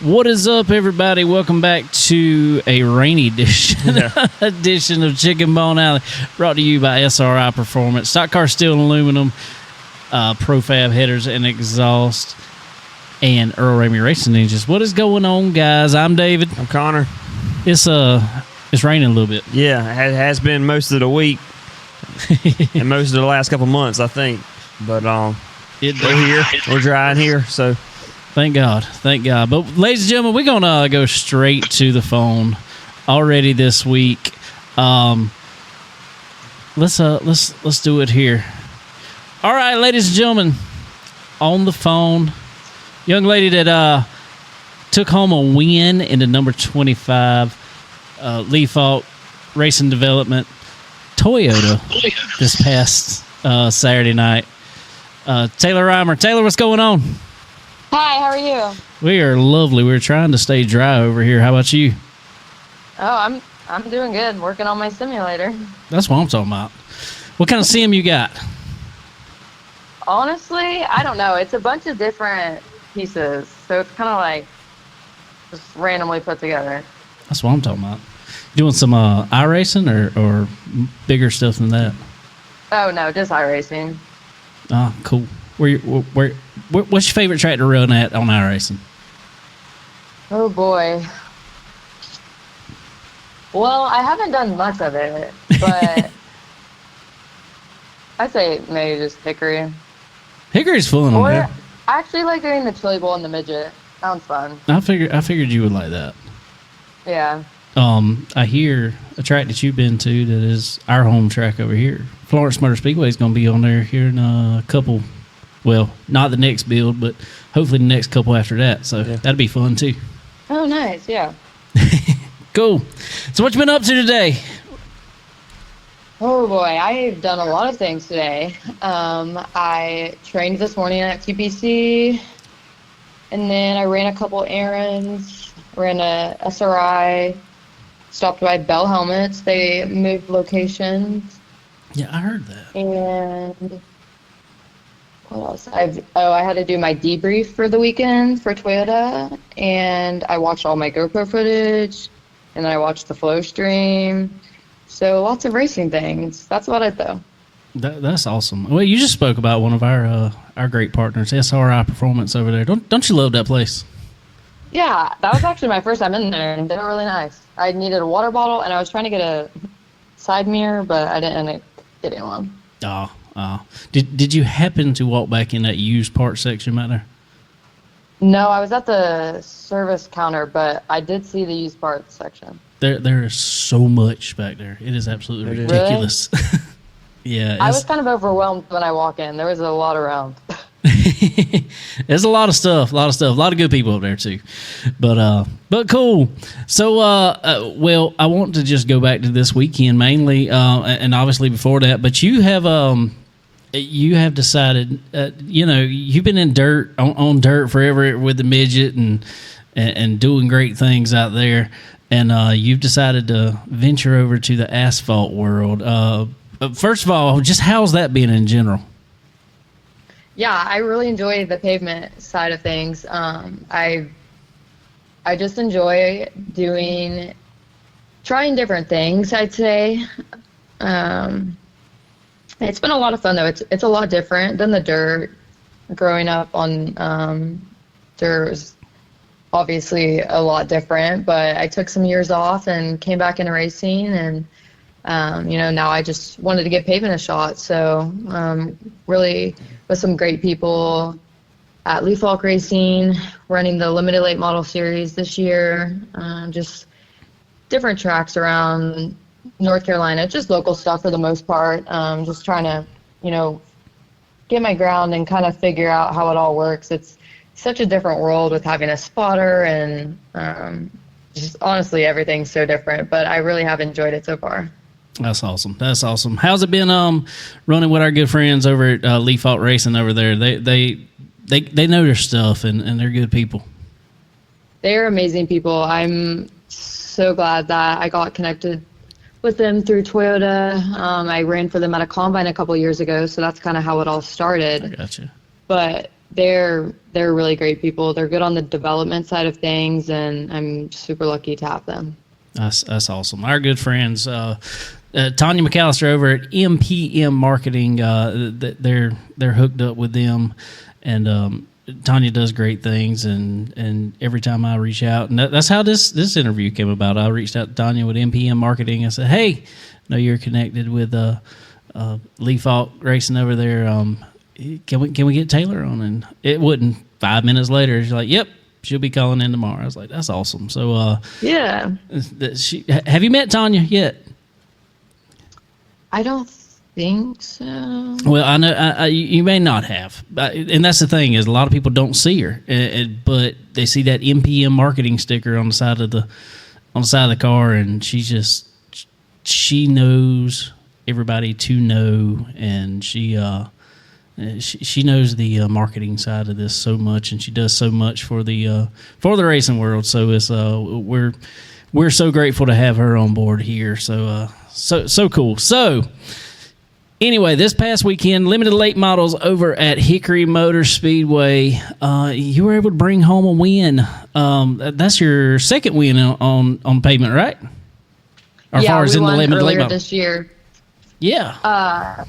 What is up, everybody? Welcome back to a rainy edition of Chicken Bone Alley, brought to you by SRI Performance, Stock Car Steel and Aluminum, Profab Headers and Exhaust, and Earl Reimer Racing Ninjas. What is going on, guys? I'm David. I'm Connor. It's raining a little bit. Yeah, it has been most of the week and most of the last couple months, I think. But we're here. We're dry in here, so. Thank God. But ladies and gentlemen, we're gonna go straight to the phone already this week. Let's do it here. All right, ladies and gentlemen, on the phone, young lady that took home a win in the number 25 Lee Falk Racing Development Toyota this past Saturday night. Taylor Reimer. Taylor, what's going on? Hi, how are you? We are lovely. We're trying to stay dry over here. How about you? Oh, I'm doing good. Working on my simulator. That's what I'm talking about. What kind of sim you got? Honestly, I don't know. It's a bunch of different pieces, so it's kind of like just randomly put together. That's what I'm talking about. Doing some iRacing or bigger stuff than that? Oh no, just iRacing. Ah, cool. What's your favorite track to run at on iRacing? Oh boy. Well, I haven't done much of it, but I'd say maybe just Hickory. Hickory's fun on there. I actually like doing the Chili Bowl and the Midget. Sounds fun. I figured you would like that. Yeah. I hear a track that you've been to that is our home track over here. Florence Motor Speedway is going to be on there here in a couple. Well, not the next build, but hopefully the next couple after that. So that'd be fun too. Oh, nice. Yeah. Cool. So what you been up to today? Oh boy, I've done a lot of things today. I trained this morning at QPC, and then I ran a couple errands, ran a SRI, stopped by Bell Helmets. They moved locations. Yeah, I heard that. And what else? I had to do my debrief for the weekend for Toyota, and I watched all my GoPro footage, and then I watched the flow stream. So lots of racing things. That's about it, though. That's awesome. Well, you just spoke about one of our great partners, SRI Performance over there. Don't you love that place? Yeah, that was actually my first time in there, and they were really nice. I needed a water bottle, and I was trying to get a side mirror, but I didn't end up getting one. Did you happen to walk back in that used parts section back there? No, I was at the service counter, but I did see the used parts section. There is so much back there. It is absolutely ridiculous. Really? Yeah. I was kind of overwhelmed when I walk in. There was a lot around. There's a lot of stuff, a lot of good people up there too. But cool. So, well, I want to just go back to this weekend mainly, and obviously before that. But you have decided, you've been in dirt on dirt forever with the midget and doing great things out there, and you've decided to venture over to the asphalt world. First of all, just how's that been in general? Yeah, I really enjoy the pavement side of things. I just enjoy trying different things, I'd say. It's been a lot of fun, though. It's a lot different than the dirt. Growing up on dirt was obviously a lot different, but I took some years off and came back into racing, and now I just wanted to give pavement a shot. So really with some great people at Lee Falk Racing, running the limited late model series this year, just different tracks around North Carolina, just local stuff for the most part, just trying to, get my ground and kind of figure out how it all works. It's such a different world with having a spotter, and just honestly everything's so different, but I really have enjoyed it so far. That's awesome. How's it been running with our good friends over at Lee Falk Racing over there? They know their stuff, and they're good people. They're amazing people. I'm so glad that I got connected with them through Toyota. I ran for them at a combine a couple years ago, so that's kind of how it all started. I gotcha. But they're really great people. They're good on the development side of things, and I'm super lucky to have them. That's awesome. Our good friends, Tanya McAllister over at MPM Marketing, they're hooked up with them, and Tanya does great things. And every time I reach out, and that's how this interview came about. I reached out to Tanya with MPM Marketing. I said, "Hey, I know you're connected with Lee Falk Racing over there. Can we get Taylor on?" And it wouldn't. 5 minutes later, she's like, "Yep, she'll be calling in tomorrow." I was like, "That's awesome." So, yeah. Have you met Tanya yet? I don't think so. Well, I know you may not have, and that's the thing is a lot of people don't see her, but they see that MPM Marketing sticker on the side of the car, and she knows everybody to know, and she knows the marketing side of this so much, and she does so much for the racing world. So it's we're so grateful to have her on board here. So cool. So anyway, this past weekend, limited late models over at Hickory Motor Speedway, you were able to bring home a win. That's your second win on pavement, right? As far as we in the won limited late earlier model this year. Yeah.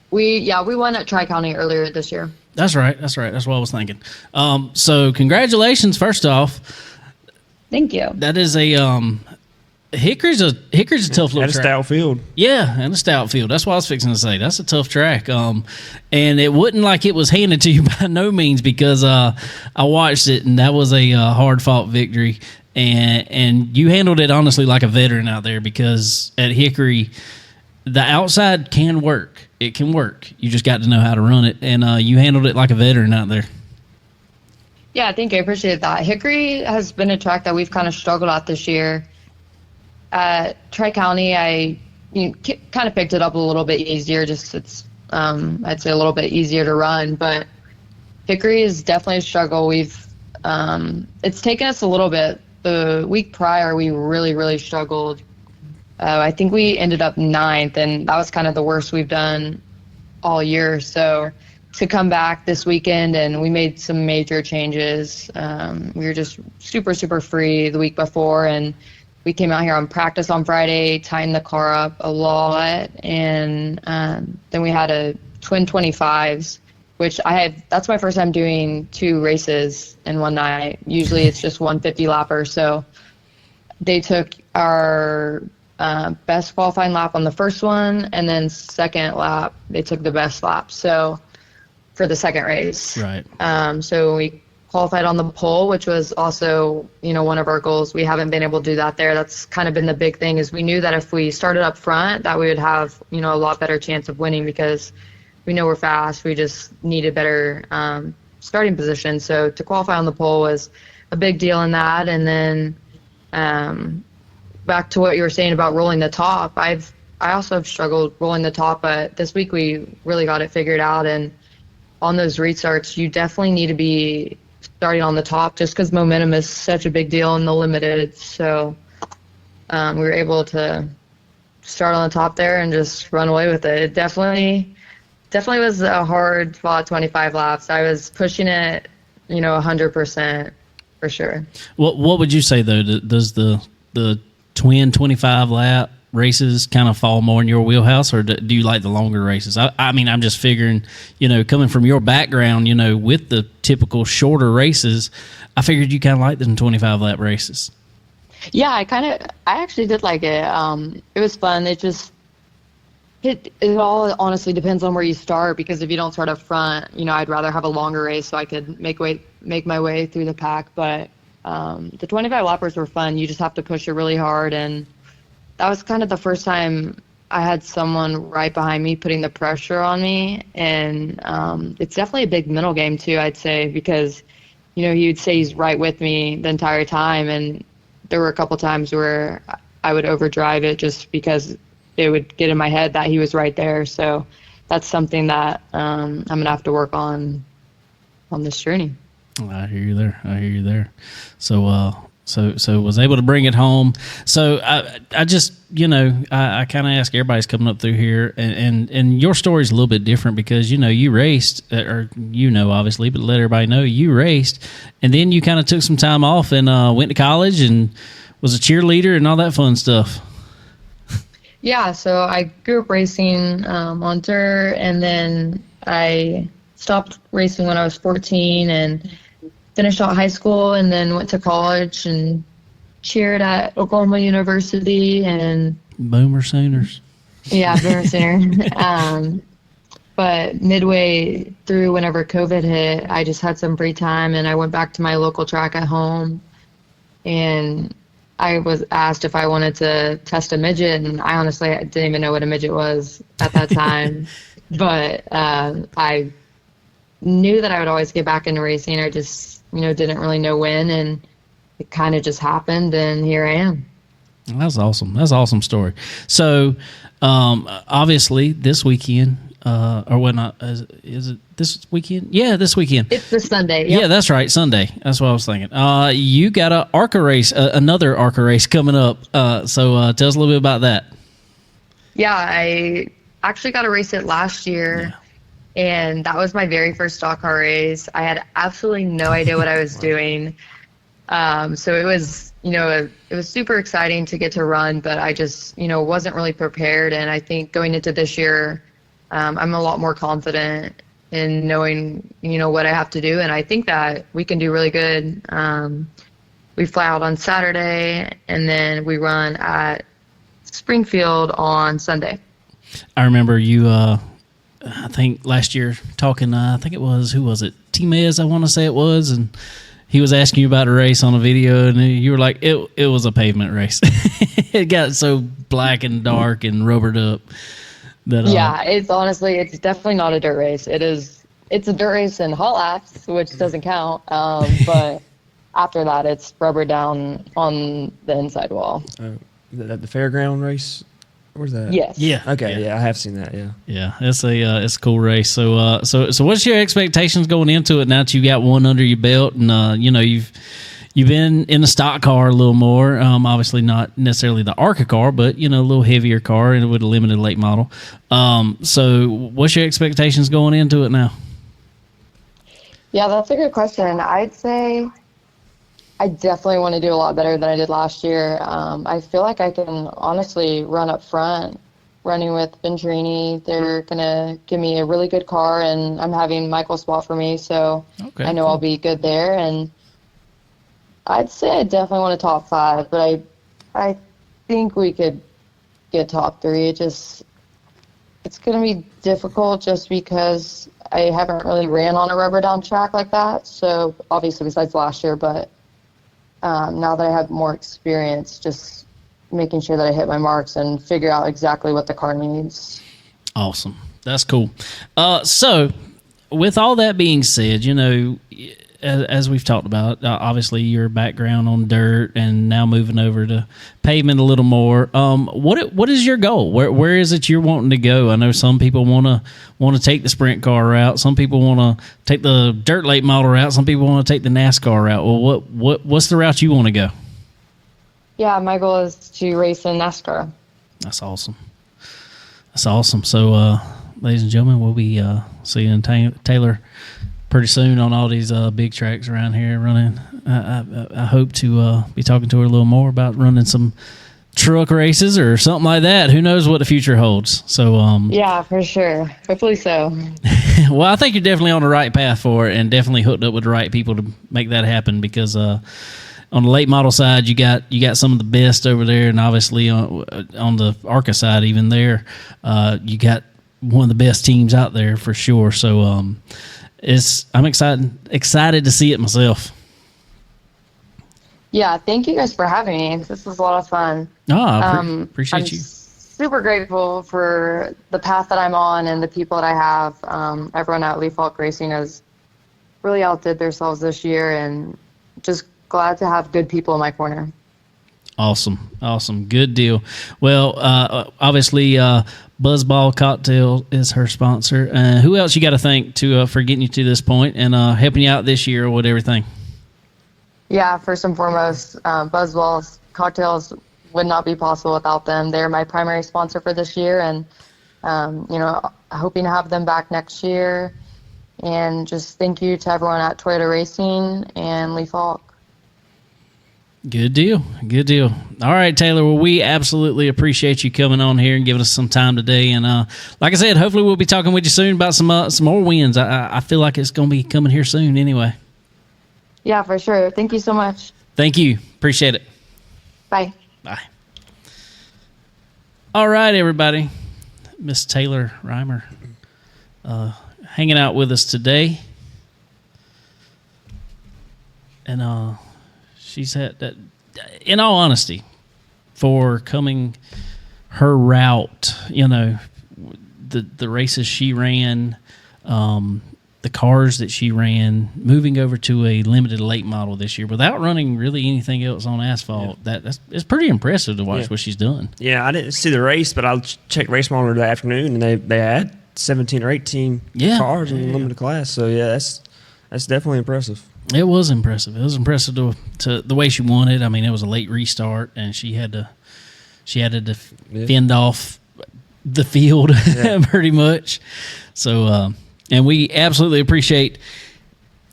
We won at Tri-County earlier this year. That's right. That's what I was thinking. So congratulations, first off. Thank you. That is Hickory's a tough little track. At a stout field. Yeah, and a stout field. That's what I was fixing to say. That's a tough track. And it wasn't like it was handed to you by no means, because I watched it, and that was a hard-fought victory. And you handled it, honestly, like a veteran out there, because at Hickory, the outside can work. It can work. You just got to know how to run it, and you handled it like a veteran out there. Yeah, thank you. I appreciate that. Hickory has been a track that we've kind of struggled at this year. At Tri-County, I kind of picked it up a little bit easier. Just it's, I'd say, a little bit easier to run. But Hickory is definitely a struggle. It's taken us a little bit. The week prior, we really, really struggled. I think we ended up 9th, and that was kind of the worst we've done all year. So to come back this weekend, and we made some major changes. We were just super, super free the week before, and we came out here on practice on Friday, tightened the car up a lot, and then we had a twin 25s, which that's my first time doing 2 races in one night. Usually it's just 150 lapper. So they took our best qualifying lap on the first one, and then second lap, they took the best lap. So for the second race. Right. So we qualified on the pole, which was also, one of our goals. We haven't been able to do that there. That's kind of been the big thing, is we knew that if we started up front, that we would have, a lot better chance of winning, because we know we're fast. We just need a better starting position. So to qualify on the pole was a big deal in that. And then back to what you were saying about rolling the top, I also have struggled rolling the top, but this week we really got it figured out. And on those restarts, you definitely need to be starting on the top, just because momentum is such a big deal in the limited. So we were able to start on the top there and just run away with it. It definitely was a hard fought 25 laps. I was pushing it, 100% for sure. What would you say, though? Does the twin 25 lap races kind of fall more in your wheelhouse, or do you like the longer races? I mean, I'm just figuring, coming from your background, with the typical shorter races, I figured you kind of like them 25 lap races. Yeah, I actually did like it. It was fun. It all honestly depends on where you start, because if you don't start up front, I'd rather have a longer race so I could make my way through the pack. But the 25 lappers were fun. You just have to push it really hard, and that was kind of the first time I had someone right behind me putting the pressure on me. And it's definitely a big mental game too, I'd say, because, he would say he's right with me the entire time. And there were a couple times where I would overdrive it just because it would get in my head that he was right there. So that's something that I'm going to have to work on this journey. I hear you there. So So was able to bring it home. So I just, I kind of ask everybody's coming up through here, and your story's a little bit different because, you raced, or obviously, but let everybody know you raced, and then you kind of took some time off and went to college and was a cheerleader and all that fun stuff. Yeah, so I grew up racing on dirt, and then I stopped racing when I was 14 and finished out high school, and then went to college and cheered at Oklahoma University and Boomer Sooners. Yeah, Boomer Sooner. But midway through, whenever COVID hit, I just had some free time, and I went back to my local track at home, and I was asked if I wanted to test a midget, and I honestly didn't even know what a midget was at that time. But I knew that I would always get back into racing. I just didn't really know when, and it kind of just happened, and here I am. That's awesome. That's an awesome story. So, obviously, this weekend, or what not? Is it this weekend? Yeah, this weekend. It's this Sunday. Yep. Yeah, that's right, Sunday. That's what I was thinking. You got a ARCA race, another ARCA race coming up. So tell us a little bit about that. Yeah, I actually got to race it last year. Yeah. And that was my very first stock car race. I had absolutely no idea what I was doing. So it was, it was super exciting to get to run, but I just, wasn't really prepared. And I think going into this year, I'm a lot more confident in knowing, what I have to do. And I think that we can do really good. We fly out on Saturday, and then we run at Springfield on Sunday. I remember you, I think last year talking, I think it was, who was it? T-Mez, I want to say it was, and he was asking you about a race on a video, and you were like, it was a pavement race. It got so black and dark and rubbered up. That, it's definitely not a dirt race. It's a dirt race in hot laps, which doesn't count, but after that, it's rubber down on the inside wall. The fairground race? Where's that? Yes. Yeah. Okay. Yeah, I have seen that. Yeah. Yeah, it's a cool race. So what's your expectations going into it now that you got one under your belt, and you've been in a stock car a little more. Obviously not necessarily the ARCA car, but a little heavier car and with a limited late model. So what's your expectations going into it now? Yeah, that's a good question. I'd say I definitely want to do a lot better than I did last year. I feel like I can honestly run up front, running with Venturini. They're going to give me a really good car, and I'm having Michael spot for me, so I know I'll be good there. And I'd say I definitely want a top 5, but I think we could get top 3. It's going to be difficult just because I haven't really ran on a rubber down track like that. So obviously besides last year, but now that I have more experience, just making sure that I hit my marks and figure out exactly what the car needs. Awesome. That's cool. So with all that being said, as we've talked about, obviously your background on dirt and now moving over to pavement a little more. What is your goal? Where is it you're wanting to go? I know some people want to take the sprint car route. Some people want to take the dirt late model route. Some people want to take the NASCAR route. Well, what's the route you want to go? Yeah, my goal is to race in NASCAR. That's awesome. So, ladies and gentlemen, we'll be seeing Taylor pretty soon on all these big tracks around here running. I hope to be talking to her a little more about running some truck races or something like that. Who knows what the future holds? So yeah, for sure. Hopefully so. Well, I think you're definitely on the right path for it, and definitely hooked up with the right people to make that happen. Because on the late model side, you got some of the best over there, and obviously on the ARCA side, even there, you got one of the best teams out there for sure. So I'm excited to see it myself. Yeah, thank you guys for having me. This was a lot of fun. Appreciate you. Super grateful for the path that I'm on and the people that I have. Everyone at Leaf Hulk Racing has really outdid themselves this year, and just glad to have good people in my corner. Awesome. Good deal. Well, obviously, Buzzball Cocktail is her sponsor. Who else you got to thank for getting you to this point and helping you out this year with everything? Yeah, first and foremost, Buzzballs cocktails would not be possible without them. They're my primary sponsor for this year, and hoping to have them back next year. And just thank you to everyone at Toyota Racing and Leaf Hawk. Good deal. Good deal. All right, Taylor. Well, we absolutely appreciate you coming on here and giving us some time today. And like I said, hopefully we'll be talking with you soon about some more wins. I feel like it's going to be coming here soon anyway. Yeah, for sure. Thank you so much. Thank you. Appreciate it. Bye. Bye. All right, everybody. Miss Taylor Reimer hanging out with us today. And she's had that, in all honesty, for coming her route, the races she ran, the cars that she ran, moving over to a limited late model this year without running really anything else on asphalt. Yeah. It's pretty impressive to watch what she's done. Yeah, I didn't see the race, but I checked Race Monitor that afternoon, and they had 17 or 18 cars in the limited class. So, yeah, that's definitely impressive. It was impressive. It was impressive to the way she won it. I mean, it was a late restart, and she had to fend off the field pretty much. So, and we absolutely appreciate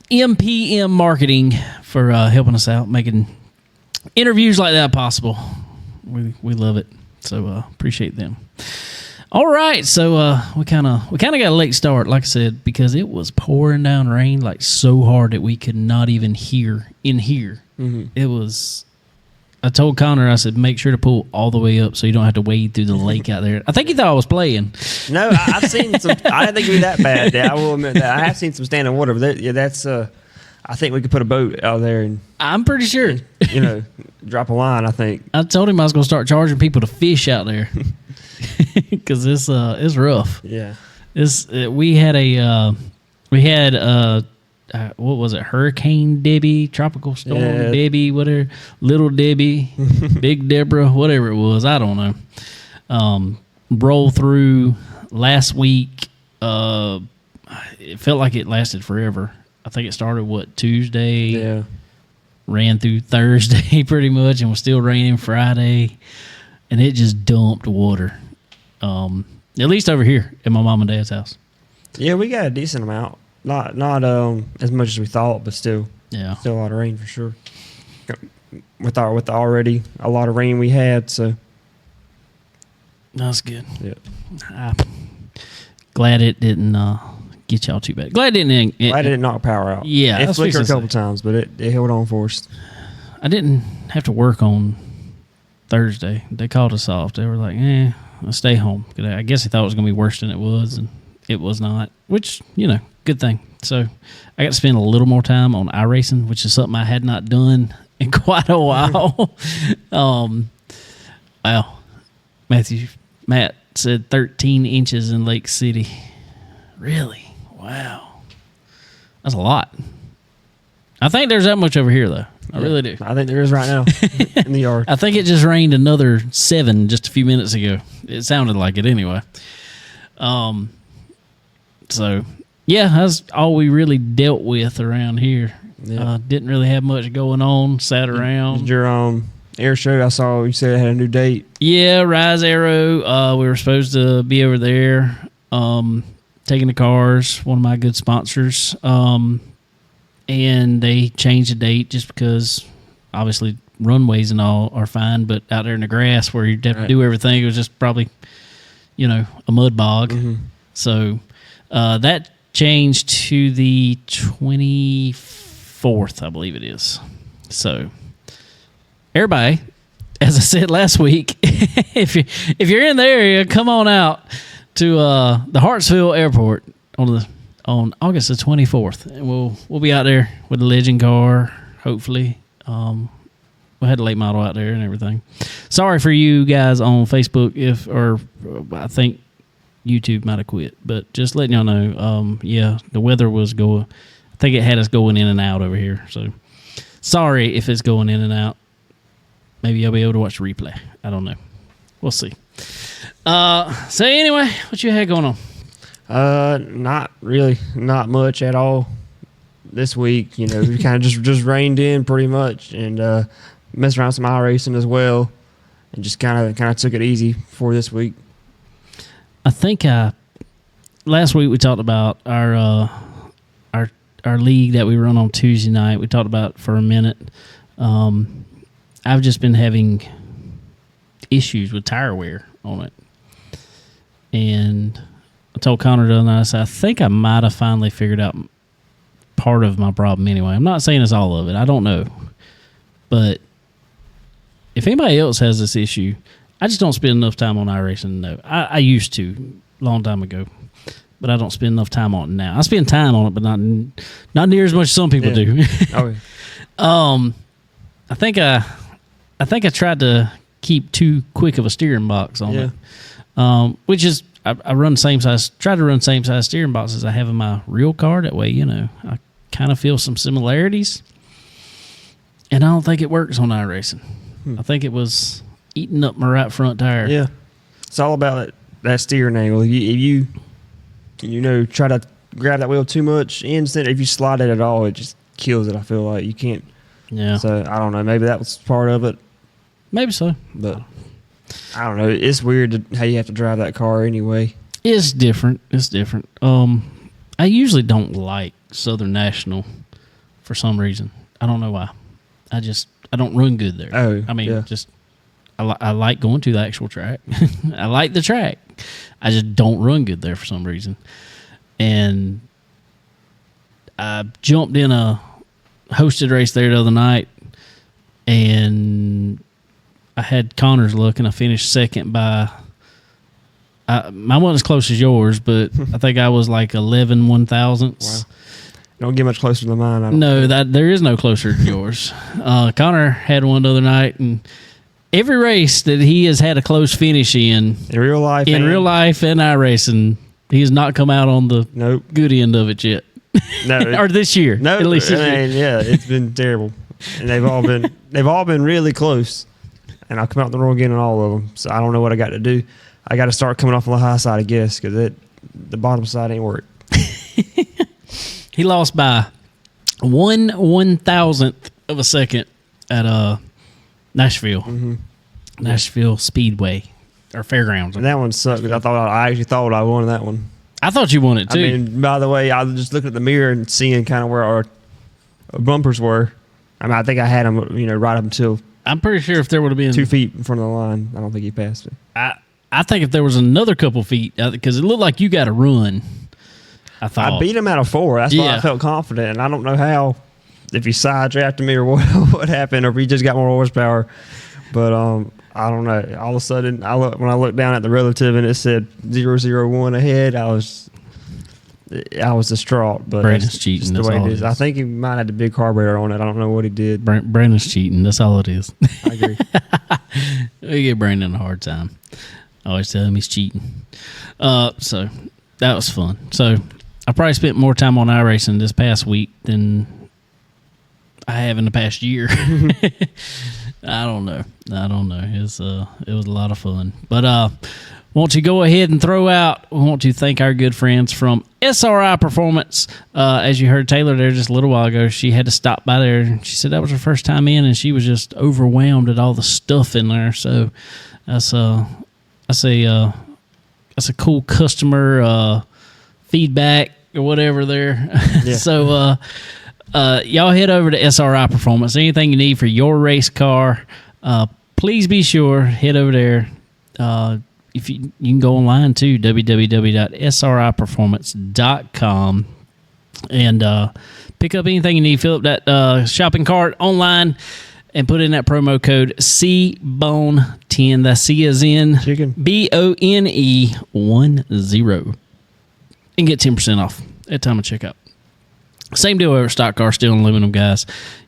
MPM Marketing for helping us out, making interviews like that possible. We love it. So appreciate them. All right, so we kind of got a late start, like I said, because it was pouring down rain like so hard that we could not even hear in here. Mm-hmm. It was. I told Connor, I said, make sure to pull all the way up so you don't have to wade through the lake out there. I think he thought I was playing. No, I've seen some. I didn't think it'd be that bad. Yeah, I will admit that. I have seen some standing water, but that's. I think we could put a boat out there and. I'm pretty sure. Drop a line. I think. I told him I was going to start charging people to fish out there because it's rough. Yeah. We had what was it? Hurricane Debbie, Tropical Storm Debbie, whatever, Little Debbie, Big Deborah, whatever it was. I don't know. Roll through last week. It felt like it lasted forever. I think it started, Tuesday? Yeah. Ran through Thursday pretty much and was still raining Friday. And it just dumped water. At least over here at my mom and dad's house. Yeah, we got a decent amount. Not as much as we thought, but still a lot of rain for sure. With already a lot of rain we had, so that's good. Yeah, I'm glad it didn't get y'all too bad. Glad it didn't knock power out. Yeah, it flickered a couple times, but it held on for us. I didn't have to work on Thursday. They called us off. They were like, I'll stay home. I guess they thought it was going to be worse than it was, and it was not, which, good thing. So I got to spend a little more time on iRacing, which is something I had not done in quite a while. Wow. Matt said 13 inches in Lake City. Really? Wow. That's a lot. I think there's that much over here, though. I really do. I think there is right now in the yard. I think it just rained another 7 just a few minutes ago. It sounded like it anyway. So, yeah, that's all we really dealt with around here. Yeah. Didn't really have much going on. Sat around. Did your air show, I saw you said it had a new date. Yeah, Rise Aero. We were supposed to be over there taking the cars, one of my good sponsors. And they changed the date just because, obviously, runways and all are fine, but out there in the grass where you'd have to do everything, it was just probably, a mud bog. Mm-hmm. So that changed to the 24th, I believe it is. So everybody, as I said last week, if you're in the area, come on out to the Hartsville Airport on August the 24th, and we'll be out there with the Legend car, hopefully. We had a late model out there and everything. Sorry for you guys on Facebook I think YouTube might have quit, but just letting y'all know, the weather was I think it had us going in and out over here, so sorry if it's going in and out. Maybe I'll be able to watch the replay. I don't know. We'll see. So anyway, what you had going on? Not really, not much at all. this week. We kind of just reined in pretty much and messed around some iRacing as well, and just kind of took it easy for this week. I think last week we talked about our league that we run on Tuesday night. We talked about it for a minute. I've just been having issues with tire wear on it, and I told Connor the other night, I said, I think I might have finally figured out part of my problem anyway. I'm not saying it's all of it. I don't know. But if anybody else has this issue, I just don't spend enough time on iRacing. No, I used to a long time ago, but I don't spend enough time on it now. I spend time on it, but not near as much as some people do. Oh, yeah. I think I tried to keep too quick of a steering box on it, which is I run try to run same size steering box as I have in my real car. That way, I kind of feel some similarities, and I don't think it works on iRacing. I think it was eating up my right front tire. Yeah, it's all about that steering angle. If you try to grab that wheel too much, instant. If you slide it at all, it just kills it. I feel like you can't. Yeah. So I don't know. Maybe that was part of it. Maybe so, but I don't know. It's weird how you have to drive that car anyway. It's different. I usually don't like Southern National for some reason. I don't know why. I don't run good there. Oh, I mean, yeah. I like going to the actual track. I like the track. I just don't run good there for some reason. And I jumped in a hosted race there the other night, and I had Connor's look, and I finished second by. Mine wasn't as close as yours, but I think I was like 11 1,000ths. Wow. Don't get much closer than mine. No, there is no closer than yours. Connor had one the other night, and every race that he has had a close finish in real life and iRacing, he has not come out on the good end of it yet. No, or this year. No, at least this year. Yeah, it's been terrible, and they've all been really close. And I'll come out the wrong end on all of them. So I don't know what I got to do. I got to start coming off on the high side, I guess, because the bottom side ain't work. He lost by 1/1000th of a second at Nashville, Nashville Speedway or Fairgrounds. And that one sucked. Because I actually thought I won that one. I thought you won it too. I mean, by the way, I was just looking at the mirror and seeing kind of where our bumpers were. I mean, I think I had them, right up until. I'm pretty sure if there would have been 2 feet in front of the line, I don't think he passed me. I think if there was another couple feet, because it looked like you got to run. I beat him out of 4. That's why I felt confident, and I don't know how, if he side-drafted me or what happened, or if he just got more horsepower. But I don't know. All of a sudden, when I looked down at the relative and it said 001 ahead, I was distraught. But Brandon's cheating. That's the way it is. I think he might have had the big carburetor on it. I don't know what he did. Brandon's cheating. That's all it is. I agree. We give Brandon a hard time. I always tell him he's cheating. So that was fun. So I probably spent more time on iRacing this past week than I have in the past year. I don't know. It was a lot of fun. But won't you go ahead and throw out? We want to thank our good friends from SRI Performance. As you heard Taylor there just a little while ago, she had to stop by there. She said that was her first time in, and she was just overwhelmed at all the stuff in there. So that's a cool customer feedback or whatever there. Yeah. So y'all head over to SRI Performance. Anything you need for your race car, please be sure head over there. If you can go online too, www.sriperformance.com, and pick up anything you need. Fill up that shopping cart online and put in that promo code CBONE10. That's C as in chicken. BONE10, and get 10% off at time of checkout. Same deal over at Stock Car Steel and Aluminum, guys.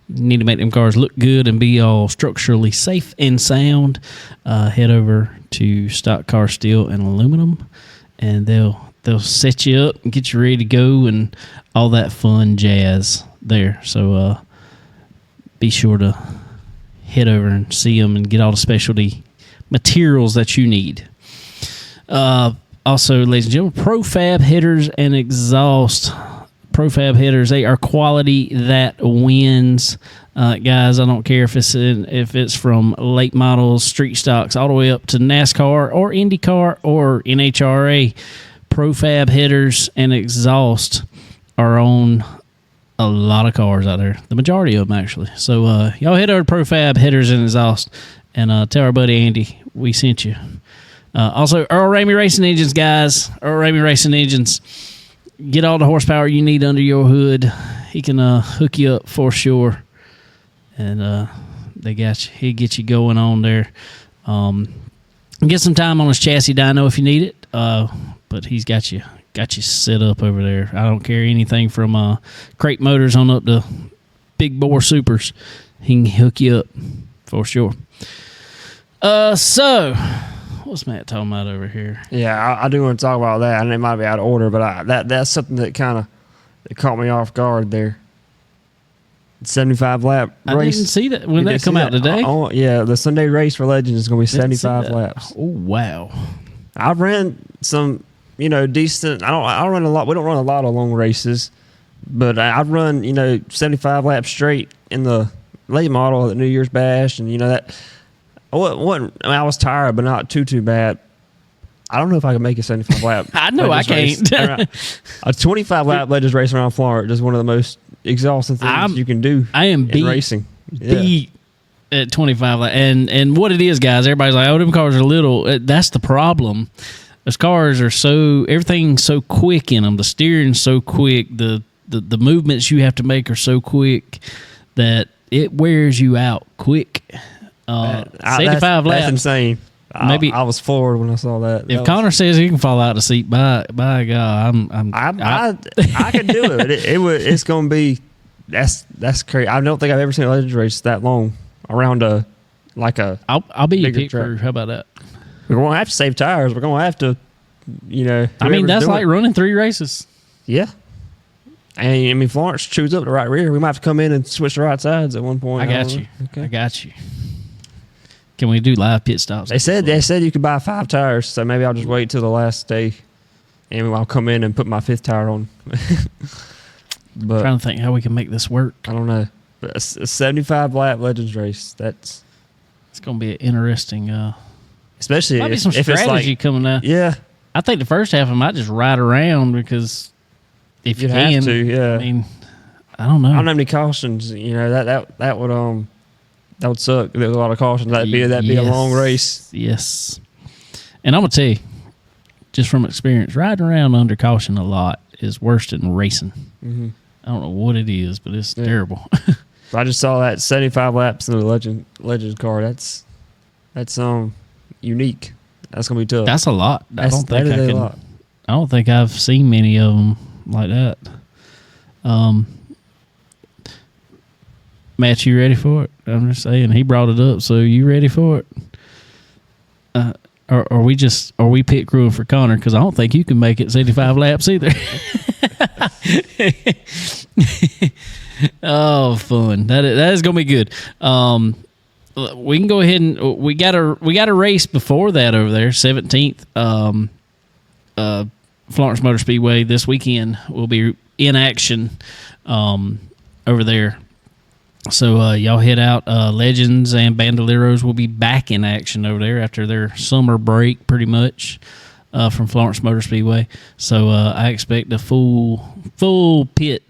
You need to make them cars look good and be all structurally safe and sound. Head over to Stock Car Steel and Aluminum, and they'll set you up and get you ready to go and all that fun jazz there. So be sure to head over and see them and get all the specialty materials that you need. Also, ladies and gentlemen, Profab headers and exhaust Profab headers. They are quality that wins. Guys, I don't care if it's from late models, street stocks, all the way up to NASCAR or IndyCar or NHRA. Profab headers and exhaust are on a lot of cars out there. The majority of them, actually. So y'all head over to Profab headers and exhaust and tell our buddy Andy we sent you. Also, Earl Reimer Racing Engines, guys. Earl Reimer Racing Engines. Get all the horsepower you need under your hood. He can hook you up for sure. And they got you. He'll get you going on there. Get some time on his chassis dyno if you need it. But he's got you set up over there. I don't care anything from crate motors on up to big bore supers. He can hook you up for sure. So what's Matt talking about over here? Yeah, I do want to talk about that, and it might be out of order, but that's something that kind of caught me off guard there. 75 lap race. I didn't see that when that come out today. Oh, yeah, the Sunday race for Legends is going to be 75 laps. Oh wow! I've ran some, decent. I don't run a lot. We don't run a lot of long races, but I've run 75 laps straight in the late model at the New Year's Bash, and that. I was tired, but not too bad. I don't know if I can make a 75 lap. I know I can't. A 25 lap Legends race around Florida is one of the most exhausting things you can do. I am in racing. Beat at 25 lap, and what it is, guys. Everybody's like, "Oh, them cars are little." That's the problem. Those cars are everything's so quick in them. The steering's so quick. The movements you have to make are so quick that it wears you out quick. 75 laps. That's insane. Maybe I was floored when I saw that. If Connor says he can fall out of the seat, by God, I could do it. It's going to be that's crazy. I don't think I've ever seen a Legends race that long around I'll be your pit track. crew. How about that? We're going to have to save tires. We're going to have to, that's like running 3 races. Yeah. And Florence chews up the right rear. We might have to come in and switch the right sides at one point. I got you. Okay. I got you. Can we do live pit stops? They said you could buy 5 tires, so maybe I'll just wait till the last day, and I'll come in and put my 5th tire on. But I'm trying to think how we can make this work. I don't know. But a 75 lap Legends race, it's going to be an interesting. Especially might be some strategy coming out. Yeah, I think the first half I might just ride around because if you can, have to, yeah. I don't know. I don't have any cautions. That would suck. There's a lot of cautions. That'd be a long race. Yes. And I'm gonna tell you, just from experience, riding around under caution a lot is worse than racing. Mm-hmm. I don't know what it is, but it's terrible. I just saw that 75 laps in the Legends car. That's unique. That's gonna be tough. That's a lot. I don't think I've seen many of them like that. Matt, you ready for it? I'm just saying, he brought it up, so you ready for it? Are we pit crewing for Connor? Because I don't think you can make it 75 laps either. Oh, fun! That is going to be good. We can go ahead and we got a race before that over there, 17th. Florence Motor Speedway this weekend will be in action over there. So y'all head out. Legends and Bandoleros will be back in action over there after their summer break, pretty much, from Florence Motor Speedway. So I expect a full pit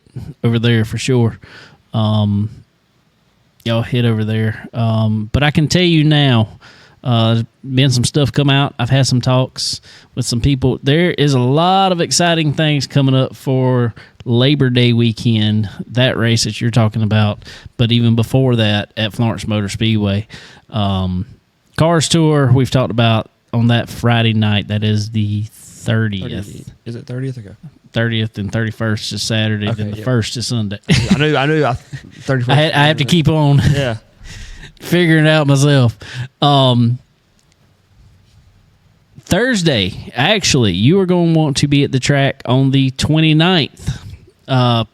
over there for sure. Y'all head over there. But I can tell you now, been some stuff come out. I've had some talks with some people. There is a lot of exciting things coming up for Labor Day weekend, that race that you're talking about, but even before that at Florence Motor Speedway. Cars Tour, we've talked about on that Friday night. That is the 30th. Is it 30th? Okay. 30th and 31st is Saturday, then the 1st is Sunday. I knew 31st. I have to keep on figuring it out myself. Thursday, actually, you are going to want to be at the track on the 29th.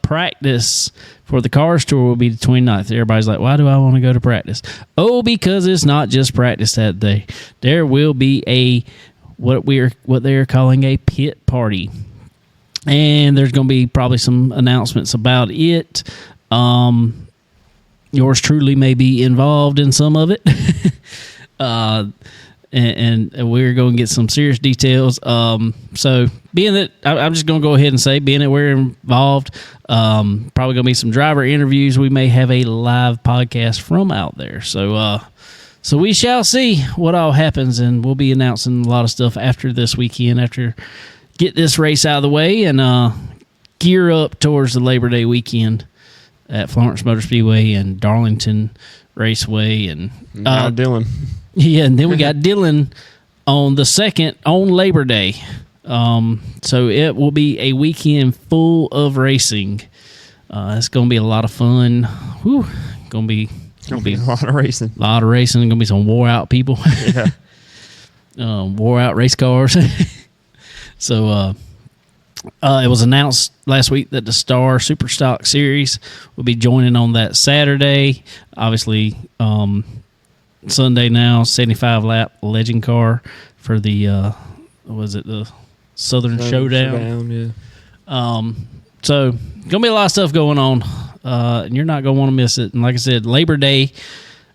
Practice for the Cars Tour will be the 29th. Everybody's like, why do I want to go to practice? Oh, because it's not just practice that day. There will be what they're calling a pit party. and there's going to be probably some announcements about it. Yours truly may be involved in some of it. And we're going to get some serious details. So being that, I'm just going to go ahead and say, being that we're involved, probably going to be some driver interviews. We may have a live podcast from out there. So we shall see what all happens, and we'll be announcing a lot of stuff after this weekend, after get this race out of the way, and gear up towards the Labor Day weekend at Florence Motor Speedway and Darlington Raceway. And Dylan. Yeah, and then we got Dylan on the 2nd on Labor Day. So it will be a weekend full of racing. It's going to be a lot of fun. Whew, going to be a lot of racing. A lot of racing. Going to be some wore out people. Yeah. Wore out race cars. So it was announced last week that the Star Super Stock Series will be joining on that Saturday. Obviously, Sunday now, 75 lap legend car for the the Southern Showdown. Yeah. So gonna be a lot of stuff going on, and you're not gonna want to miss it. And like I said, Labor Day,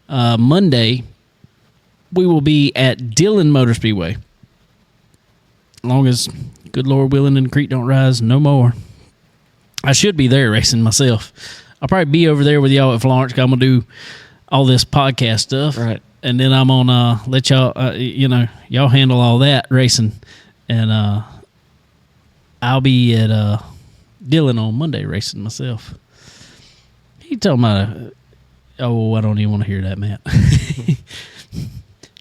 Monday, we will be at Dillon Motor Speedway. As long as good Lord willing and the creek don't rise no more, I should be there racing myself. I'll probably be over there with y'all at Florence. 'Cause I'm gonna do all this podcast stuff, right? And then I'm on let y'all y'all handle all that racing, and I'll be at Dillon on Monday racing myself. He told me, I don't even want to hear that, Matt. You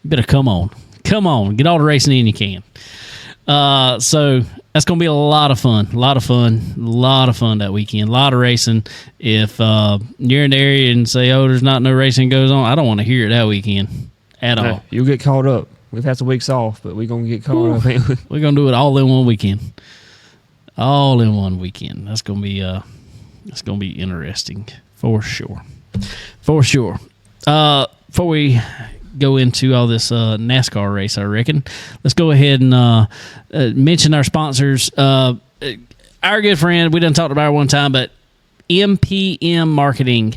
better come on, get all the racing in you can. So that's going to be a lot of fun that weekend. A lot of racing. If you're in the area and say, there's not no racing goes on, I don't want to hear it that weekend at all. You'll get caught up. We've had some weeks off, but we're going to get caught up. We're going to do it all in one weekend. All in one weekend. That's going to be interesting for sure. Before we go into all this NASCAR race, I reckon, let's go ahead and mention our sponsors. Our good friend, we done talked about her one time, but MPM Marketing.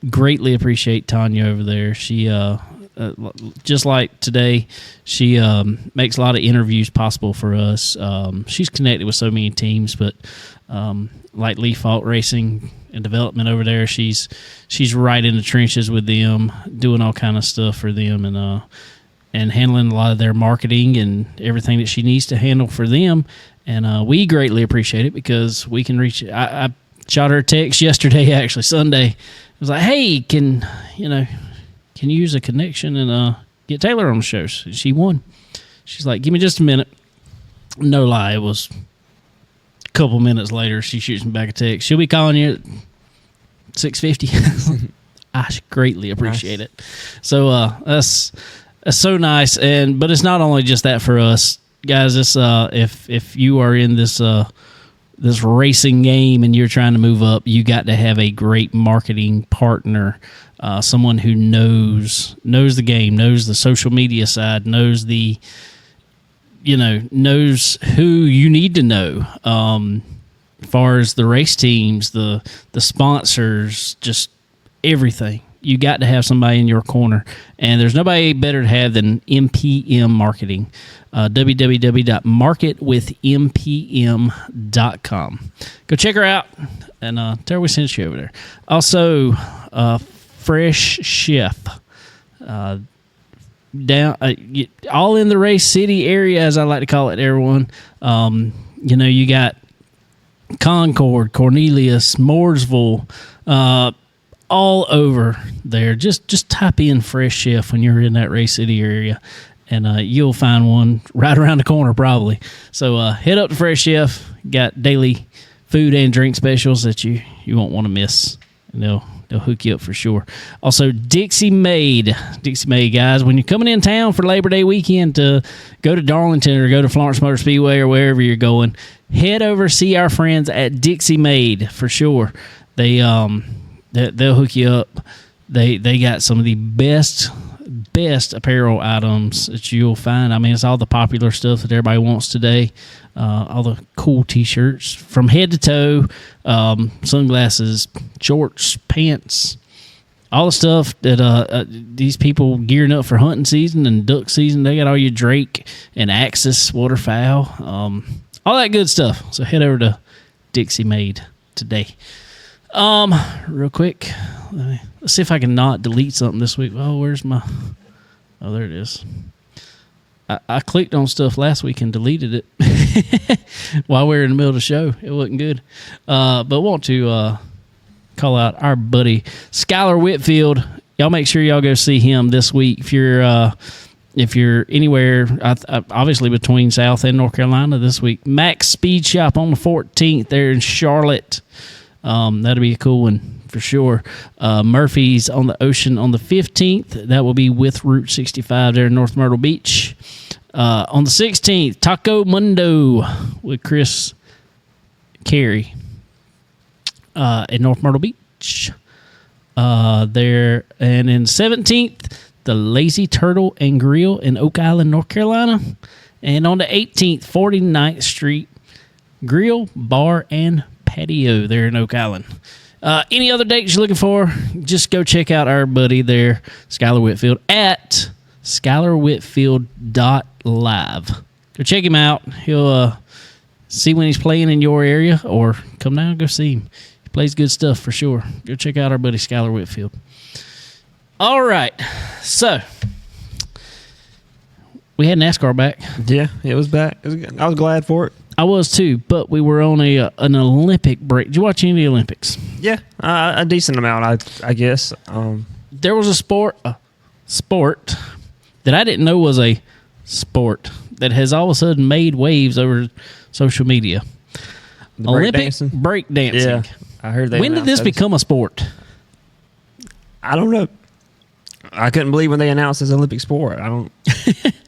Greatly appreciate Tanya over there. She just like today, she makes a lot of interviews possible for us. She's connected with so many teams, but like Lee Fault Racing and development over there, she's right in the trenches with them, doing all kind of stuff for them, and handling a lot of their marketing and everything that she needs to handle for them. And we greatly appreciate it because we can reach. I shot her a text yesterday, actually Sunday. I was like, "Hey, can you use a connection and get Taylor on the show?" She won. She's like, "Give me just a minute." No lie, it was a couple minutes later. She shoots me back a text. She'll be calling you at 6:50. I greatly appreciate it. So that's so nice. But it's not only just that for us, guys. This if you are in this this racing game and you're trying to move up, you got to have a great marketing partner. Someone who knows the game, knows the social media side, knows knows who you need to know. As far as the race teams, the sponsors, just everything. You got to have somebody in your corner, and there's nobody better to have than MPM Marketing. www.marketwithmpm.com. Go check her out, and tell her we sent you over there. Also, Fresh Chef, down all in the Race City area, as I like to call it. Everyone, you got Concord, Cornelius, Mooresville, all over there. Just type in Fresh Chef when you're in that Race City area, and you'll find one right around the corner probably. So head up to Fresh Chef. Got daily food and drink specials that you won't want to miss, and they'll hook you up for sure. Also, Dixie Made, guys. When you're coming in town for Labor Day weekend to go to Darlington or go to Florence Motor Speedway or wherever you're going, head over, see our friends at Dixie Made for sure. They'll hook you up. They got some of the best best apparel items that you'll find. I mean, it's all the popular stuff that everybody wants today. All the cool T-shirts from head to toe, sunglasses, shorts, pants, all the stuff that these people gearing up for hunting season and duck season. They got all your Drake and Axis waterfowl, all that good stuff. So head over to Dixie Made today. Real quick, let's see if I can not delete something this week. Oh, where's my... Oh, there it is. I clicked on stuff last week and deleted it while we were in the middle of the show. It wasn't good. But want to call out our buddy Skylar Whitfield. Y'all make sure y'all go see him this week. If you're anywhere, obviously between South and North Carolina this week, Max Speed Shop on the 14th there in Charlotte. That'll be a cool one for sure. Murphy's on the Ocean on the 15th. That will be with Route 65 there in North Myrtle Beach. On the 16th, Taco Mundo with Chris Carey in North Myrtle Beach. There, and then 17th, the Lazy Turtle and Grill in Oak Island, North Carolina. And on the 18th, 49th Street Grill, Bar, and Patio there in Oak Island. Any other dates you're looking for, just go check out our buddy there, Skylar Whitfield, at skylarwhitfield.live. Go check him out. He'll see when he's playing in your area, or come down and go see him. He plays good stuff for sure. Go check out our buddy Skylar Whitfield. All right, so we had NASCAR back. Yeah, it was back. It was good. I was glad for it. I was too, but we were on an Olympic break. Did you watch any of the Olympics? Yeah, a decent amount, I guess. There was a sport that I didn't know was a sport that has all of a sudden made waves over social media. The Olympic breakdancing. Yeah, I heard that. When did this become a sport? I don't know. I couldn't believe when they announced this Olympic sport.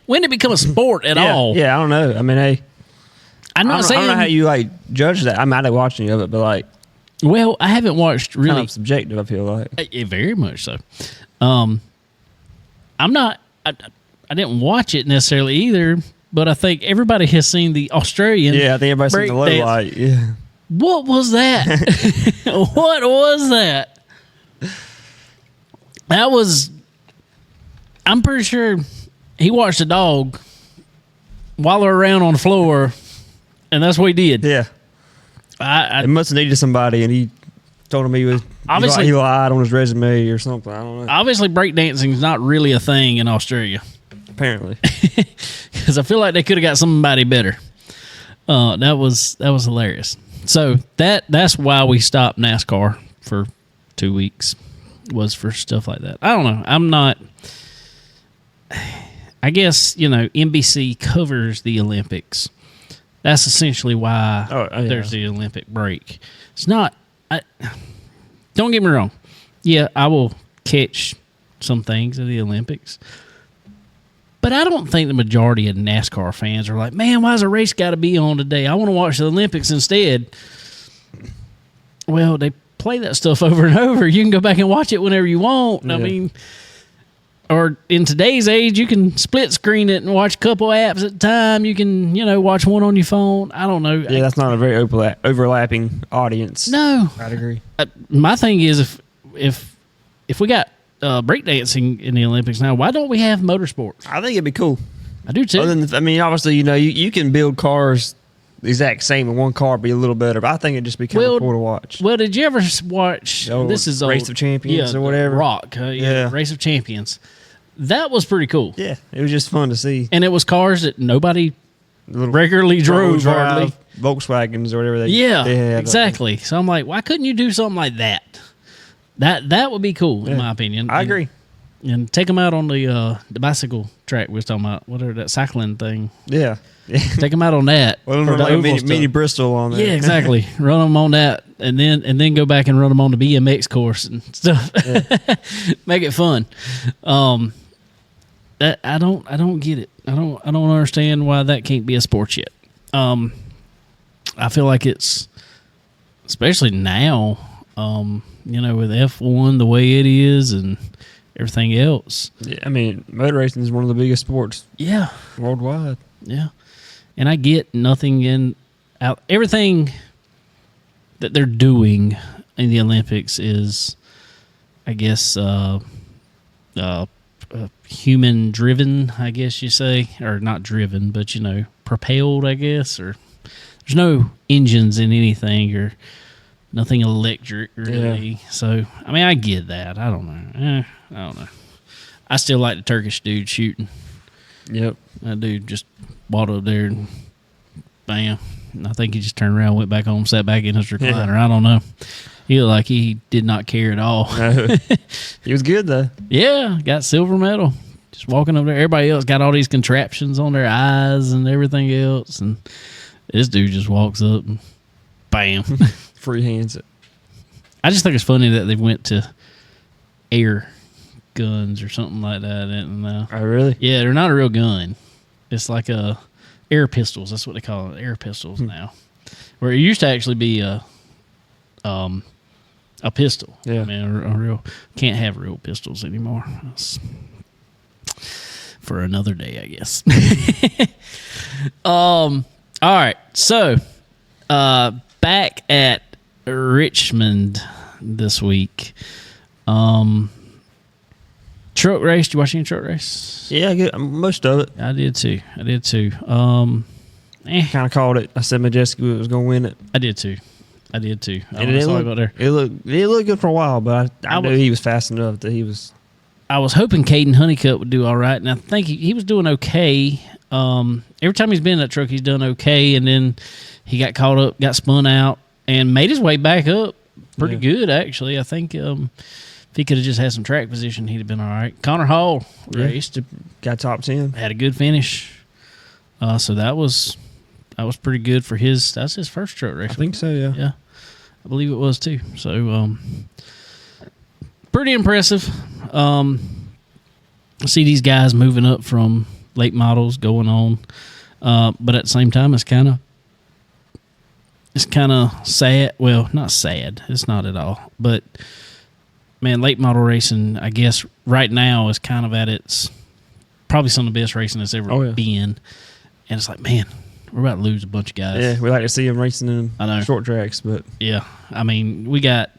When did it become a sport at all? Yeah, I don't know. I mean, hey, I'm not saying. I don't know how you judge that. I might have watched any of it, but well, I haven't watched really. Kind of subjective, I feel like. Very much so. I'm not. I didn't watch it necessarily either, but I think everybody has seen the Australian. Yeah, I think everybody's seen the low light. Yeah. What was that? What was that? That was. I'm pretty sure he watched a dog waller around on the floor, and that's what he did. Yeah. It must have needed somebody, and he told him he lied on his resume or something. I don't know. Obviously, breakdancing is not really a thing in Australia. Apparently. Because I feel like they could have got somebody better. That was hilarious. So that's why we stopped NASCAR for 2 weeks, was for stuff like that. I don't know. I'm not... I guess, NBC covers the Olympics. That's essentially why there's the Olympic break. It's not... don't get me wrong. Yeah, I will catch some things of the Olympics. But I don't think the majority of NASCAR fans are like, man, why's a race got to be on today? I want to watch the Olympics instead. Well, they play that stuff over and over. You can go back and watch it whenever you want. Yeah. I mean... Or in today's age, you can split screen it and watch a couple apps at a time. You can, watch one on your phone. I don't know. Yeah, that's not a very overlapping audience. No, I'd agree. My thing is, if we got breakdancing in the Olympics now, why don't we have motorsports? I think it'd be cool. I do too. Obviously, you can build cars the exact same in one car, be a little better. But I think it'd just be kind of cool to watch. Well, did you ever watch? This is Race of Champions or whatever. Rock, Race of Champions. That was pretty cool. Yeah, it was just fun to see. And it was cars that nobody regularly drove hardly. Volkswagens or whatever they had. Exactly. So I'm like, why couldn't you do something like that? That would be cool, in my opinion. I agree. And take them out on the bicycle track we was talking about, whatever, that cycling thing. Yeah. Take them out on that. Well, mini Bristol on there. Yeah, exactly. Run them on that, and then go back and run them on the BMX course and stuff. Yeah. Make it fun. That I don't get it. I don't understand why that can't be a sport yet. I feel like it's, especially now, with F1 the way it is, and everything else. Yeah, I mean, motor racing is one of the biggest sports worldwide. Yeah. And I get nothing everything that they're doing in the Olympics is, I guess, human driven, I guess you say, or not driven, but propelled, I guess, or there's no engines in anything or nothing electric really. Yeah. So I mean, I get that. I don't know. I still like the Turkish dude shooting. Yep, that dude just walked up there and bam. And I think he just turned around, went back home, sat back in his recliner. Yeah. I don't know. He looked like he did not care at all. No. He was good, though. Yeah, got silver medal. Just walking up there. Everybody else got all these contraptions on their eyes and everything else. And this dude just walks up and bam. Free hands it. I just think it's funny that they went to air guns or something like that. Oh, really? Yeah, they're not a real gun. It's like air pistols. That's what they call it, air pistols now. Where it used to actually be a pistol. Yeah. I mean, a real can't have real pistols anymore. That's for another day, I guess. All right. So, back at Richmond this week. Truck race. Did you watch any truck race? Yeah, I get most of it. I did too. Kind of called it. I said Majeski was going to win it. I did too. And it looked good for a while, but I knew he was fast enough that he was. I was hoping Caden Honeycutt would do all right, and I think he was doing okay. Every time he's been in that truck, he's done okay, and then he got caught up, got spun out, and made his way back up pretty good, actually. I think if he could have just had some track position, he'd have been all right. Connor Hall raced. Got top 10. Had a good finish. So that was pretty good for his. That's his first truck race. I think so, yeah. Yeah, I believe it was too. So pretty impressive. See these guys moving up from late models going on, but at the same time, it's kind of sad. Well, not sad. It's not at all. But man, late model racing, I guess right now is kind of at its probably some of the best racing it's ever been. And it's like, man, we're about to lose a bunch of guys. Yeah, we like to see them racing in short tracks, but yeah, I mean, you got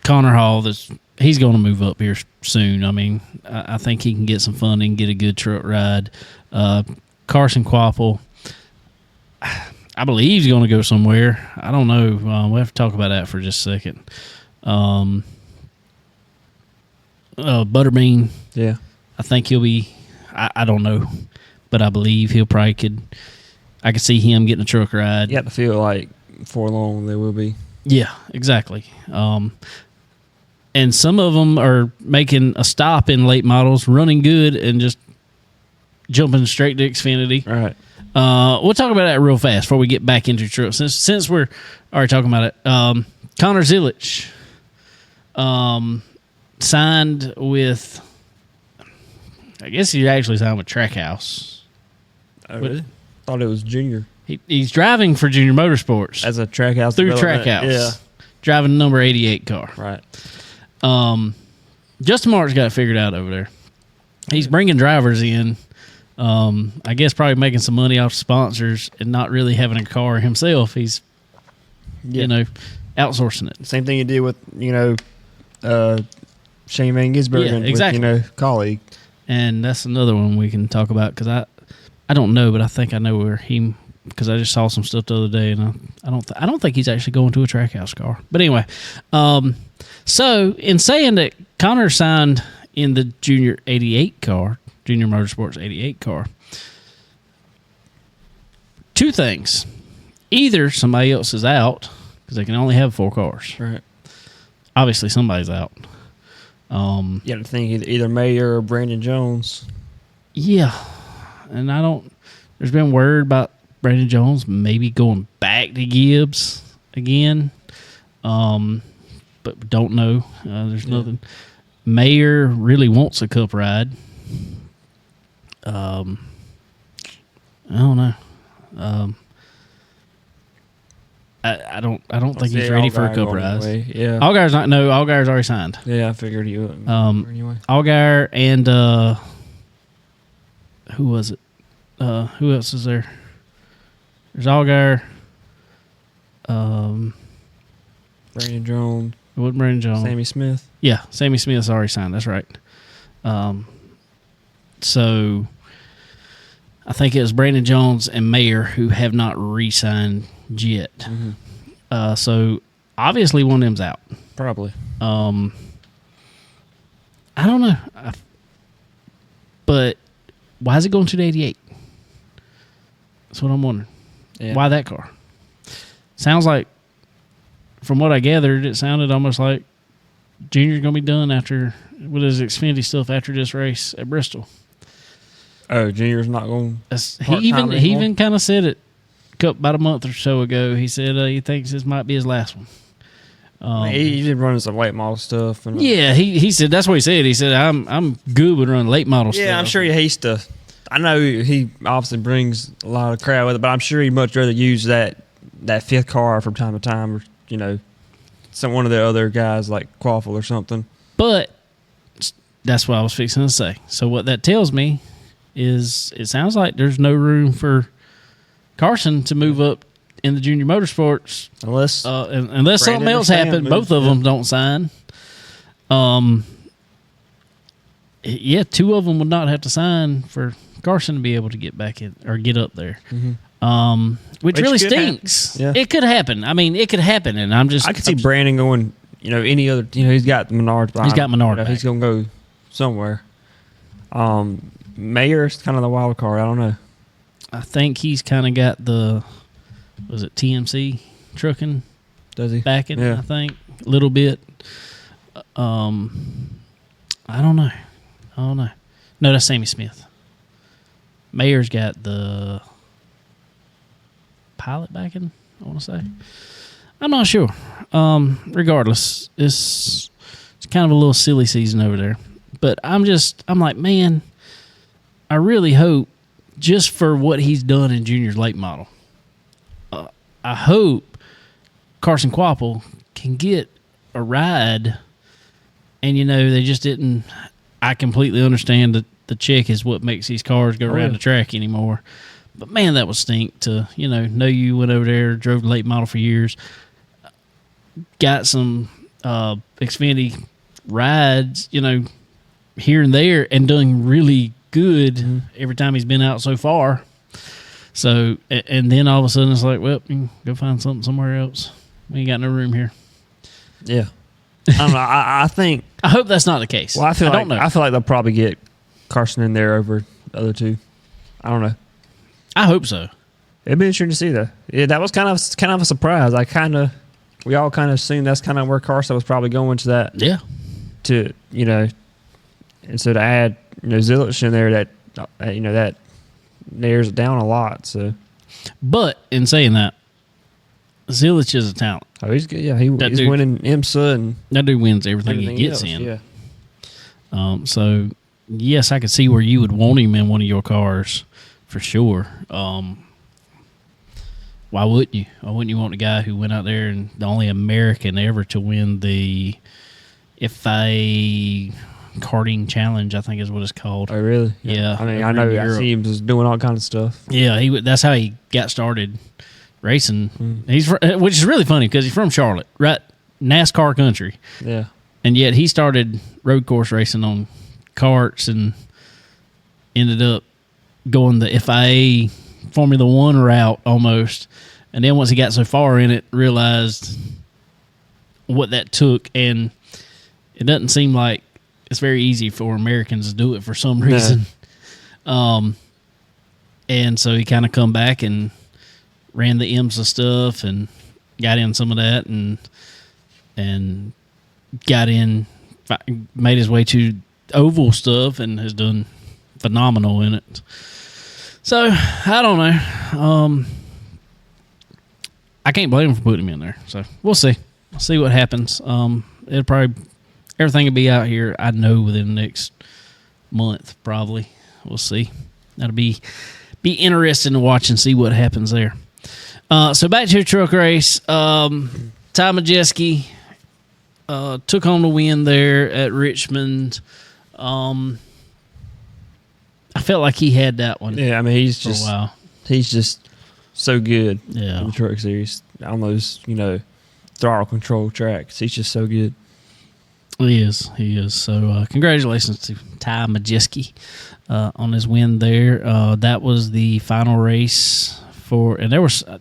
Connor Hall. He's going to move up here soon. I mean, I think he can get some funding, get a good truck ride. Carson Quapple, I believe he's going to go somewhere. I don't know. We'll have to talk about that for just a second. Butterbean. Yeah, I think he'll be. I don't know, but I believe he'll probably I could see him getting a truck ride. You have to feel like before long they will be. Yeah, exactly. And some of them are making a stop in late models, running good, and just jumping straight to Xfinity. All right. We'll talk about that real fast before we get back into trucks. Since we're already talking about it, Connor Zilich signed with. I guess he actually signed with Trackhouse. Oh, really? Thought it was Junior. He's driving for Junior Motorsports as a Trackhouse through Trackhouse. Yeah, driving the number 88 car. Right. Justin Martin's got it figured out over there. He's bringing drivers in. I guess probably making some money off sponsors and not really having a car himself. He's, outsourcing it. Same thing he did with, Shane Van Gisbergen, exactly. With, colleague. And that's another one we can talk about because I don't know, but I think I know where because I just saw some stuff the other day, and I don't think he's actually going to a Trackhouse car. But anyway, so in saying that Connor signed in the Junior 88 car, Junior Motorsports 88 car, two things: either somebody else is out because they can only have 4 cars. Right. Obviously, somebody's out. You have to think either Mayer or Brandon Jones. Yeah, and there's been word about Brandon Jones maybe going back to Gibbs again, but don't know. There's nothing. Mayer really wants a Cup ride. I don't know. I don't think he's ready for a Cup Rise. Yeah. Allgaier's not. No, Allgaier's already signed. Yeah, I figured he would. Anyway. Allgaier and who was it? Who else is there? There's Allgaier. Brandon Jones. What Brandon Jones? Sammy Smith. Yeah, Sammy Smith's already signed. That's right. So I think it was Brandon Jones and Mayer who have not re-signed yet. Mm-hmm. So obviously one of them's out. Probably. I don't know. But why is it going to the 88? That's what I'm wondering. Yeah. Why that car? Sounds like, from what I gathered, it sounded almost like Junior's going to be done after, with his Xfinity stuff after this race at Bristol. Oh, Junior's not going. He even kind of said it about a month or so ago. He said he thinks this might be his last one. He did running some late model stuff. And, yeah, he said that's what he said. He said I'm good with running late model stuff. Yeah, I'm sure he hates to. I know he obviously brings a lot of crowd with it, but I'm sure he'd much rather use that fifth car from time to time, or one of the other guys like Quaffle or something. But that's what I was fixing to say. So what that tells me is it sounds like there's no room for Carson to move up in the junior motorsports unless something else happened. Both of them don't sign. Yeah, two of them would not have to sign for Carson to be able to get back in or get up there. Mm-hmm. Which really stinks. Yeah. It could happen. I mean, it could happen, and I could see Brandon going. Any other. He's got Menard. He's got Menard. He's going to go somewhere. Mayer's kind of the wild card. I don't know. I think he's kind of got the. Was it TMC trucking? Does he backing? Yeah. I think a little bit. I don't know. No, that's Sammy Smith. Mayer's got the pilot backing, I want to say. I'm not sure. Regardless, it's kind of a little silly season over there. But I'm like, man, I really hope, just for what he's done in Junior's late model, I hope Carson Quapple can get a ride. And, they just didn't. I completely understand that the check is what makes these cars go around the track anymore. But, man, that would stink to, know you went over there, drove the late model for years, got some Xfinity rides, here and there, and done really good every time he's been out so far. So, and then all of a sudden it's like, well, you can go find something somewhere else. We ain't got no room here. Yeah. I don't know. I think. I hope that's not the case. Well, I feel like they'll probably get Carson in there over the other two. I don't know. I hope so. It'd be interesting to see that. Yeah, that was kind of a surprise. We all kind of assumed that's kind of where Carson was probably going to that. Yeah. To and so to add Zilich in there, that that narrows it down a lot. So, but in saying that, Zilich is a talent. Oh, he's good. Yeah, he's winning IMSA, and that dude wins everything he gets in. Yeah. So yes, I could see where you would want him in one of your cars for sure. Why wouldn't you? Why wouldn't you want a guy who went out there and the only American ever to win the FIA karting challenge, I think is what it's called. Oh, really? Yeah. I mean, I know. I see him just doing all kinds of stuff. Yeah, that's how he got started racing. Which is really funny because he's from Charlotte, right? NASCAR country. Yeah. And yet he started road course racing on karts and ended up going the FIA Formula One route almost. And then once he got so far in it, realized what that took. And it doesn't seem like it's very easy for Americans to do it for some reason. No. And so he kind of come back and ran the IMSA stuff and got in some of that and made his way to oval stuff and has done phenomenal in it. So, I don't know. I can't blame him for putting him in there. So, we'll see. We'll see what happens. Everything will be out here, I know, within the next month, probably. We'll see. That'll be interesting to watch and see what happens there. So back to your truck race. Ty Majeski took home the win there at Richmond. I felt like he had that one. Yeah, I mean, he's just so good Yeah. in the truck series on those, throttle control tracks. He's just so good. He is. So congratulations to Ty Majeski on his win there. That was the final race and there was, I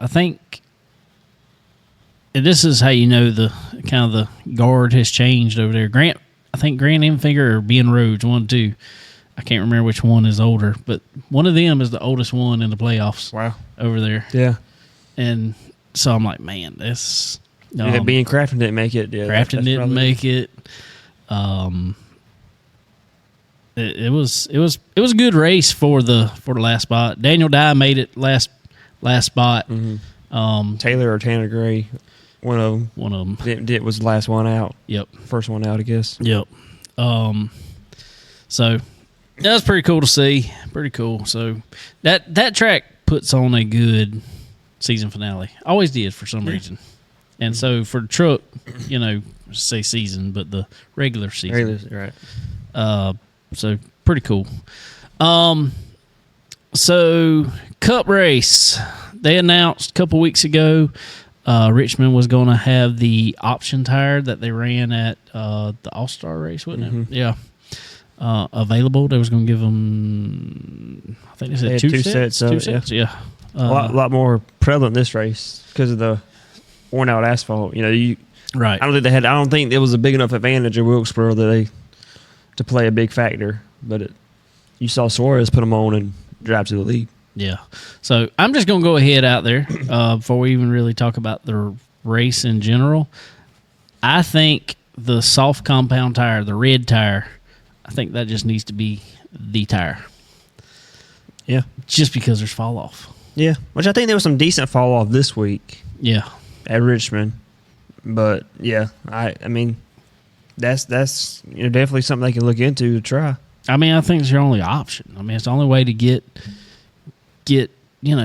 think, and this is how you know the kind of the guard has changed over there. I think Grant Enfinger or Ben Rhodes, one of two. I can't remember which one is older, but one of them is the oldest one in the playoffs. Wow. Over there. Yeah. And so I'm like, man, this. Being Crafton didn't make it. Yeah, Crafton didn't make it. It was a good race for the last spot. Daniel Dye made it last spot. Mm-hmm. Taylor or Tanner Gray, one of them. Was the last one out. Yep. First one out, I guess. Yep. So that was pretty cool to see. Pretty cool. So that track puts on a good season finale. Always did for some reason. And so for the truck, say season, but the regular season. Right. So pretty cool. So Cup race. They announced a couple weeks ago Richmond was going to have the option tire that they ran at the All-Star race, wasn't it? Yeah. Available. They was going to give them, I think they said two sets. Two sets, yeah. A lot more prevalent this race because of the worn out asphalt. Right. I don't think it was a big enough advantage of Wilkesboro to play a big factor. But you saw Suarez put them on and drive to the lead. Yeah. So I'm just going to go ahead out there before we even really talk about the race in general. I think the soft compound tire, the red tire, I think that just needs to be the tire. Yeah. Just because there's fall off. Yeah. Which I think there was some decent fall off this week. Yeah. At Richmond. But yeah, I mean that's definitely something they can look into to try. I mean, I think it's your only option. I mean, it's the only way to get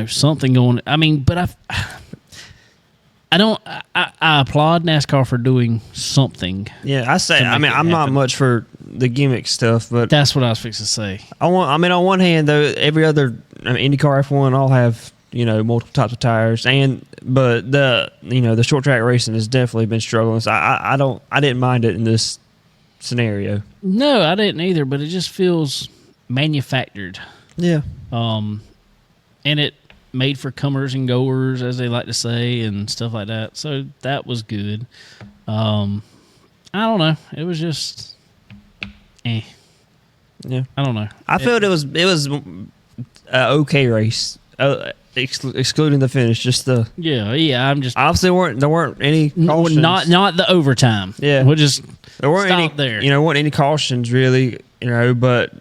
something going. I mean, but I applaud NASCAR for doing something. Yeah, I'm not much for the gimmick stuff, but that's what I was fixing to say. On one hand though, every other IndyCar F1 all have multiple types of tires, but the short track racing has definitely been struggling. So I didn't mind it in this scenario. No, I didn't either, but it just feels manufactured. Yeah. And it made for comers and goers, as they like to say, and stuff like that. So that was good. I don't know. It was just, Yeah. I don't know. I felt it was an okay race, excluding the finish. Just the I'm just obviously there weren't any cautions. Not the overtime. Yeah, we'll just there weren't stop any there. Weren't any cautions really. But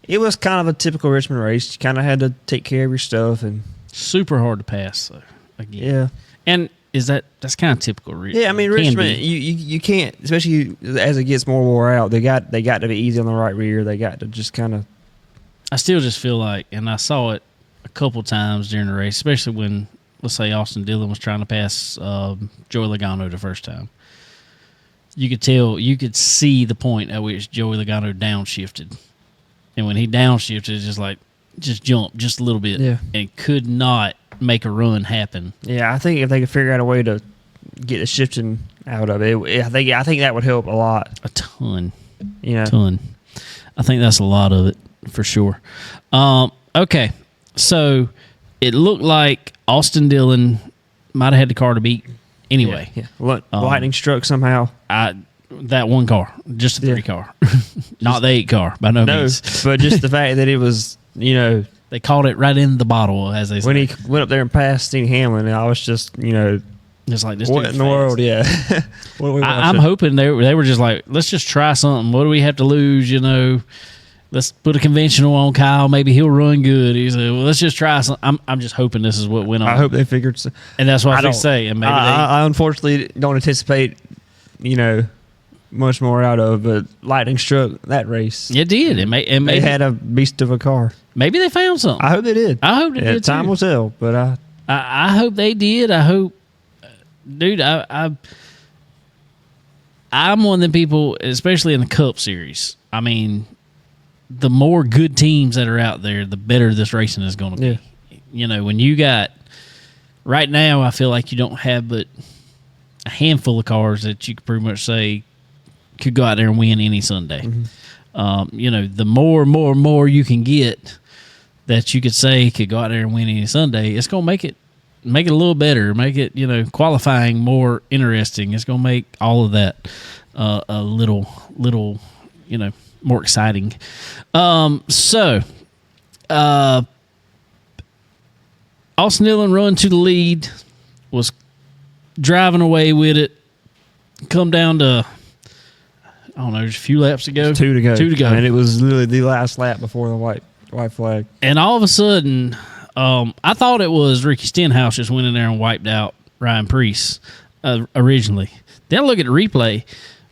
it was kind of a typical Richmond race. You kind of had to take care of your stuff and super hard to pass. Though, again. Yeah, and that's kind of typical. Yeah, I mean Richmond, you can't, especially as it gets more wore out. They got to be easy on the right rear. They got to just kind of. I still just feel like, and I saw it a couple times during the race, especially when, let's say, Austin Dillon was trying to pass Joey Logano the first time. You could see the point at which Joey Logano downshifted. And when he downshifted, just jumped just a little bit. Yeah. And could not make a run happen. Yeah, I think if they could figure out a way to get the shifting out of it, I think that would help a lot. A ton. Ton. I think that's a lot of it, for sure. Okay. So it looked like Austin Dillon might have had the car to beat anyway. Yeah. Lightning struck somehow. That one car, just the 3 car, not the 8 car, by no means. But just the fact that it was, they caught it right in the bottle, as they say. When he went up there and passed Steve Hamlin, and I was just, just like this. What in the world? Yeah. What are we I'm hoping they were just like, let's just try something. What do we have to lose? Let's put a conventional on Kyle. Maybe he'll run good. He said, well, let's just try something. I'm just hoping this is what went on. I hope they figured and that's what I say. And maybe I unfortunately don't anticipate, much more out of. But lightning struck that race. It did. They had a beast of a car. Maybe they found something. I hope they did. I hope they did. Time will tell. But I hope they did. I hope, dude. I'm one of the people, especially in the Cup Series. I mean, the more good teams that are out there, the better this racing is going to be. Yeah. You know, when you got right now, I feel like you don't have but a handful of cars that you could pretty much say could go out there and win any Sunday. Mm-hmm. You know, the more you can get that you could say could go out there and win any Sunday, it's going to make it a little better, make it, you know, qualifying more interesting. It's going to make all of that a little, you know, more exciting. Austin Dillon run to the lead, was driving away with it, come down to, I don't know, just a few laps to go. 2 to go. 2 to go. And it was literally the last lap before the white flag. And all of a sudden, I thought it was Ricky Stenhouse just went in there and wiped out Ryan Preece originally. Then I look at the replay.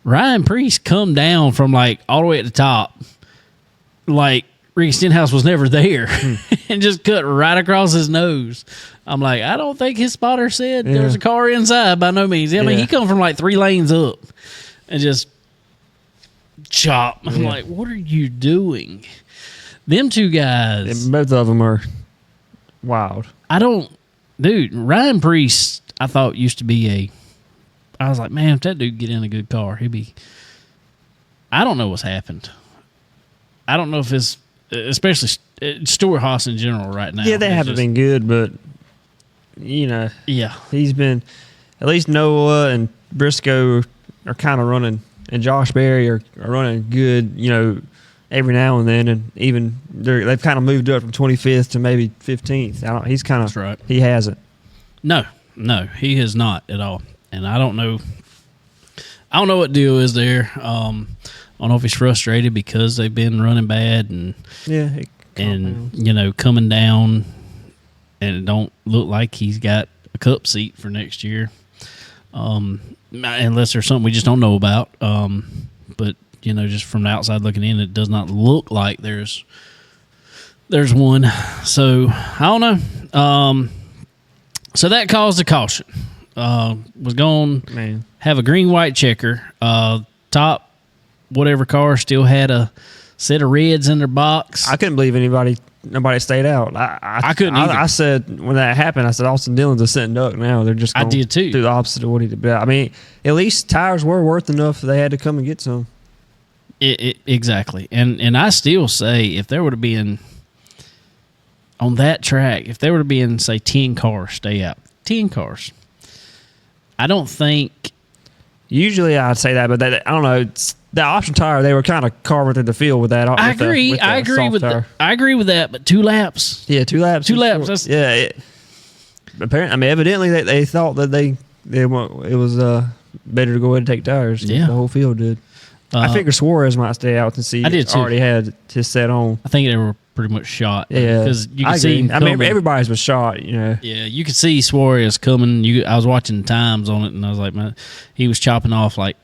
Ryan Preece come down from like all the way at the top, like Ricky Stenhouse was never there, and just cut right across his nose. I'm like, I don't think his spotter said there's a car inside by no means. I mean, he come from like 3 lanes up and just chop. I'm like, what are you doing? Them two guys. And both of them are wild. Ryan Preece, I thought used to be I was like, man, if that dude get in a good car, he'd be. I don't know what's happened. I don't know if it's, especially Stuart Haas in general right now. Yeah, they haven't been good, but, you know. Yeah. He's been, at least Noah and Briscoe are kind of running, and Josh Berry are running good, you know, every now and then, and even they've kind of moved up from 25th to maybe 15th. He's kind of, that's right. He hasn't. No, he has not at all. And I don't know what deal is there. I don't know if he's frustrated because they've been running bad and you know, coming down, and it don't look like he's got a cup seat for next year. Unless there's something we just don't know about. But you know, just from the outside looking in, it does not look like there's one. So I don't know. So that caused a caution. Was going to have a green-white checker. Top whatever car still had a set of reds in their box. I couldn't believe nobody stayed out. I couldn't either. I said, when that happened, I said, Austin Dillon's a sitting duck now. They're just going to do the opposite of what he did. But I mean, at least tires were worth enough they had to come and get some. Exactly. And I still say, if there would have been, on that track, if there would have been, say, 10 cars stay out, 10 cars, I don't think. Usually I'd say that, but I don't know. It's the option tire, they were kind of carving through the field with that. I agree with that, but 2 laps. Yeah, 2 laps. 2 laps. Apparently, I mean, evidently they thought that it was better to go ahead and take tires. Yeah, the whole field did. I figure Suarez might stay out since he already had his set on. I think they were pretty much shot. Yeah, because you can see him coming. I mean, everybody's was shot. You know. Yeah, you could see Suarez coming. I was watching times on it, and I was like, man, he was chopping off like.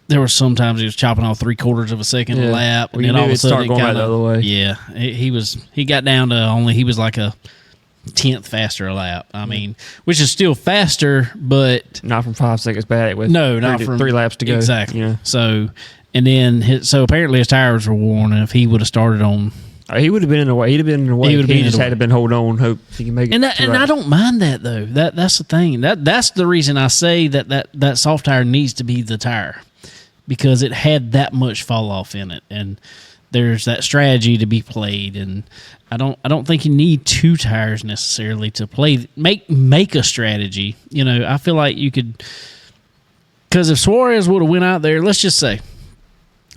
There were sometimes he was chopping off 3/4 of a second a lap, and then all of a sudden going the other way. Yeah, he got down to he was like a 10th faster a lap. I mean, which is still faster, but not from 5 seconds back. With not from 3 laps to go. Exactly. Yeah. So, and then so apparently his tires were worn, and if he would have started on. He would have been in the way. He'd have been in the way. He just had to been hold on, hope he can make it. And I don't mind that though. That's the thing. That's the reason I say that soft tire needs to be the tire, because it had that much fall off in it, and there's that strategy to be played. And I don't think you need 2 tires necessarily to make a strategy. You know, I feel like you could, because if Suarez would have went out there, let's just say.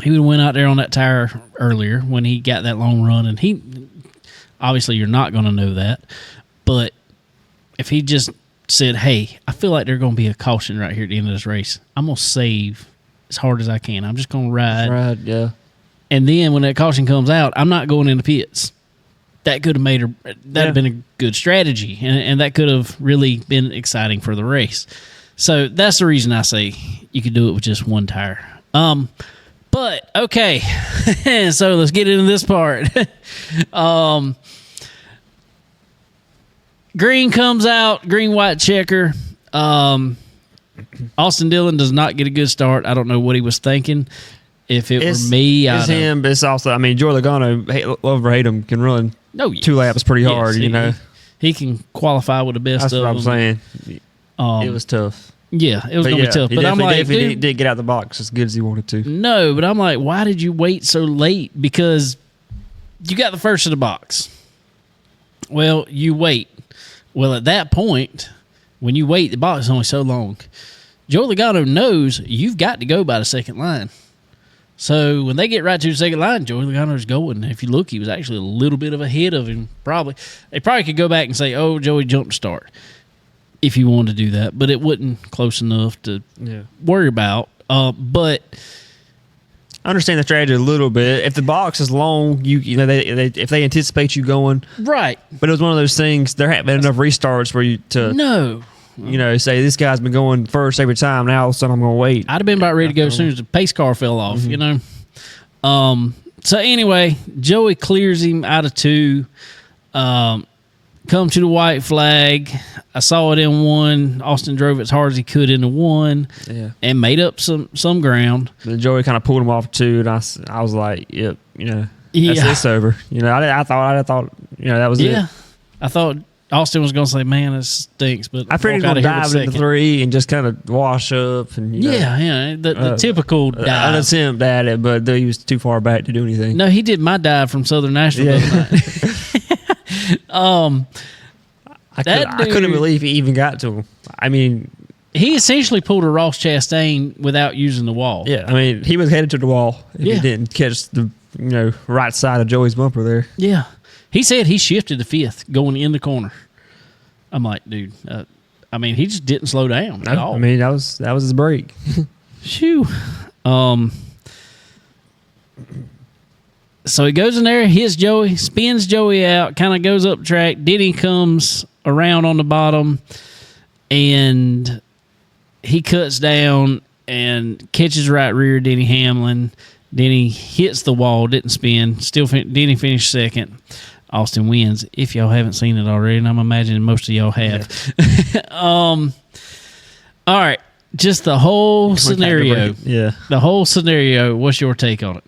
He would have went out there on that tire earlier when he got that long run, and he obviously you're not going to know that, but if he just said, "Hey, I feel like there's going to be a caution right here at the end of this race. I'm going to save as hard as I can. I'm just going to ride." Yeah. And then when that caution comes out, I'm not going into pits. That could have have been a good strategy, and that could have really been exciting for the race. So that's the reason I say you could do it with just one tire. But okay, so let's get into this part. Green comes out, green white checker. Austin Dillon does not get a good start. I don't know what he was thinking. If it were me, it's him. But it's also, I mean, Joey Logano, love or hate him, can run 2 laps pretty hard. He can qualify with the best. That's of what I'm them. saying. It was tough. Yeah, it was going to be tough. But I'm like, he did get out the box as good as he wanted to. No, but I'm like, why did you wait so late? Because you got the first of the box. Well, you wait. Well, at that point, when you wait, the box is only so long. Joey Logano knows you've got to go by the second line. So when they get right to the second line, Joey Logano's going. If you look, he was actually a little bit of ahead of him, probably. They probably could go back and say, oh, Joey jumped start, if you wanted to do that. But it wasn't close enough to worry about. But I understand the strategy a little bit. If the box is long, if they anticipate you going. Right. But it was one of those things, there haven't been enough restarts for you to. No. Say this guy's been going first every time. Now all of a sudden I'm going to wait. I'd have been about ready to go as soon as the pace car fell off, So anyway, Joey clears him out of 2. Come to the white flag. I saw it in 1. Austin drove as hard as he could into 1 and made up some ground. Then Joey kind of pulled him off 2, and I was like, yep, that's over. I thought that was it. Yeah, I thought Austin was going to say, man, this stinks. But I figured he was going to dive into 3 and just kind of wash up. And the typical dive. I attempt at it, but he was too far back to do anything. No, he did my dive from Southern Nashville the other night. I couldn't believe he even got to him. I mean, he essentially pulled a Ross Chastain without using the wall. Yeah, I mean, he was headed to the wall if he didn't catch the right side of Joey's bumper there. Yeah. He said he shifted to 5th going in the corner. I'm like, dude, he just didn't slow down at all. I mean, that was his break. Shoo. So he goes in there, hits Joey, spins Joey out, kind of goes up the track. Denny comes around on the bottom, and he cuts down and catches right rear Denny Hamlin. Denny hits the wall, didn't spin. Denny finished 2nd. Austin wins, if y'all haven't seen it already, and I'm imagining most of y'all have. Yeah. All right, just the whole scenario. Yeah. The whole scenario, what's your take on it?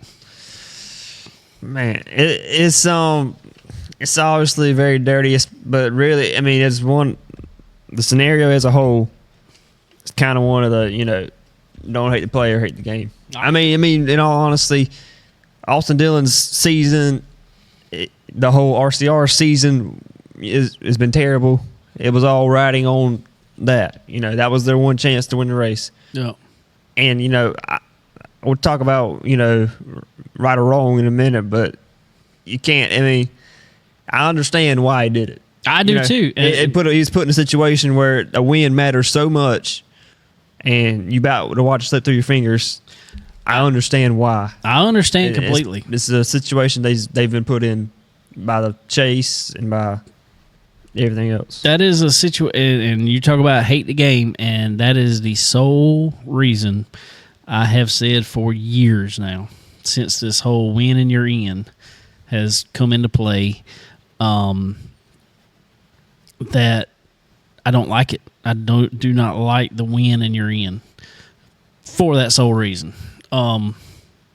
Man, it's obviously very dirty, but really, I mean, the scenario as a whole is kind of one of the, don't hate the player, hate the game. I mean, in all honesty, Austin Dillon's season, the whole RCR season has been terrible. It was all riding on that. That was their one chance to win the race. Yeah. And, we'll talk about, right or wrong in a minute, but you can't. I mean, I understand why he did it. I do too. He's put in a situation where a win matters so much, and you about to watch it slip through your fingers. I understand why. I understand completely. This is a situation they've been put in by the chase and by everything else. That is a situation, and you talk about hate the game, and that is the sole reason I have said for years now, since this whole win and you're in has come into play, that I don't like it. I do not like the win and you're in for that sole reason.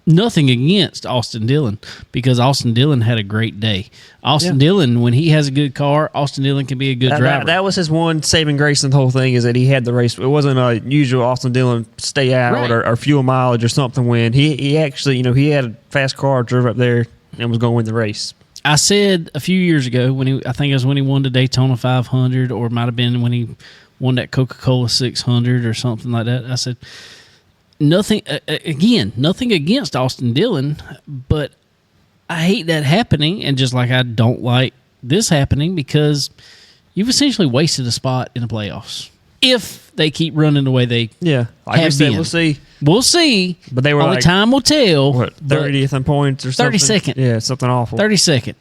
Nothing against Austin Dillon, because Austin Dillon had a great day. Austin Dillon, when he has a good car, Austin Dillon can be a good driver. That was his one saving grace in the whole thing, is that he had the race. It wasn't a usual Austin Dillon stay out or fuel mileage or something win. He actually, he had a fast car, drove up there, and was going to win the race. I said a few years ago, I think it was when he won the Daytona 500, or it might have been when he won that Coca-Cola 600 or something like that. I said, nothing against Austin Dillon, but I hate that happening, and just like I don't like this happening, because you've essentially wasted a spot in the playoffs if they keep running the way they like have said, been. We'll see. But they were only time will tell. What, 30th in points or something? 32nd. Yeah, something awful. 32nd.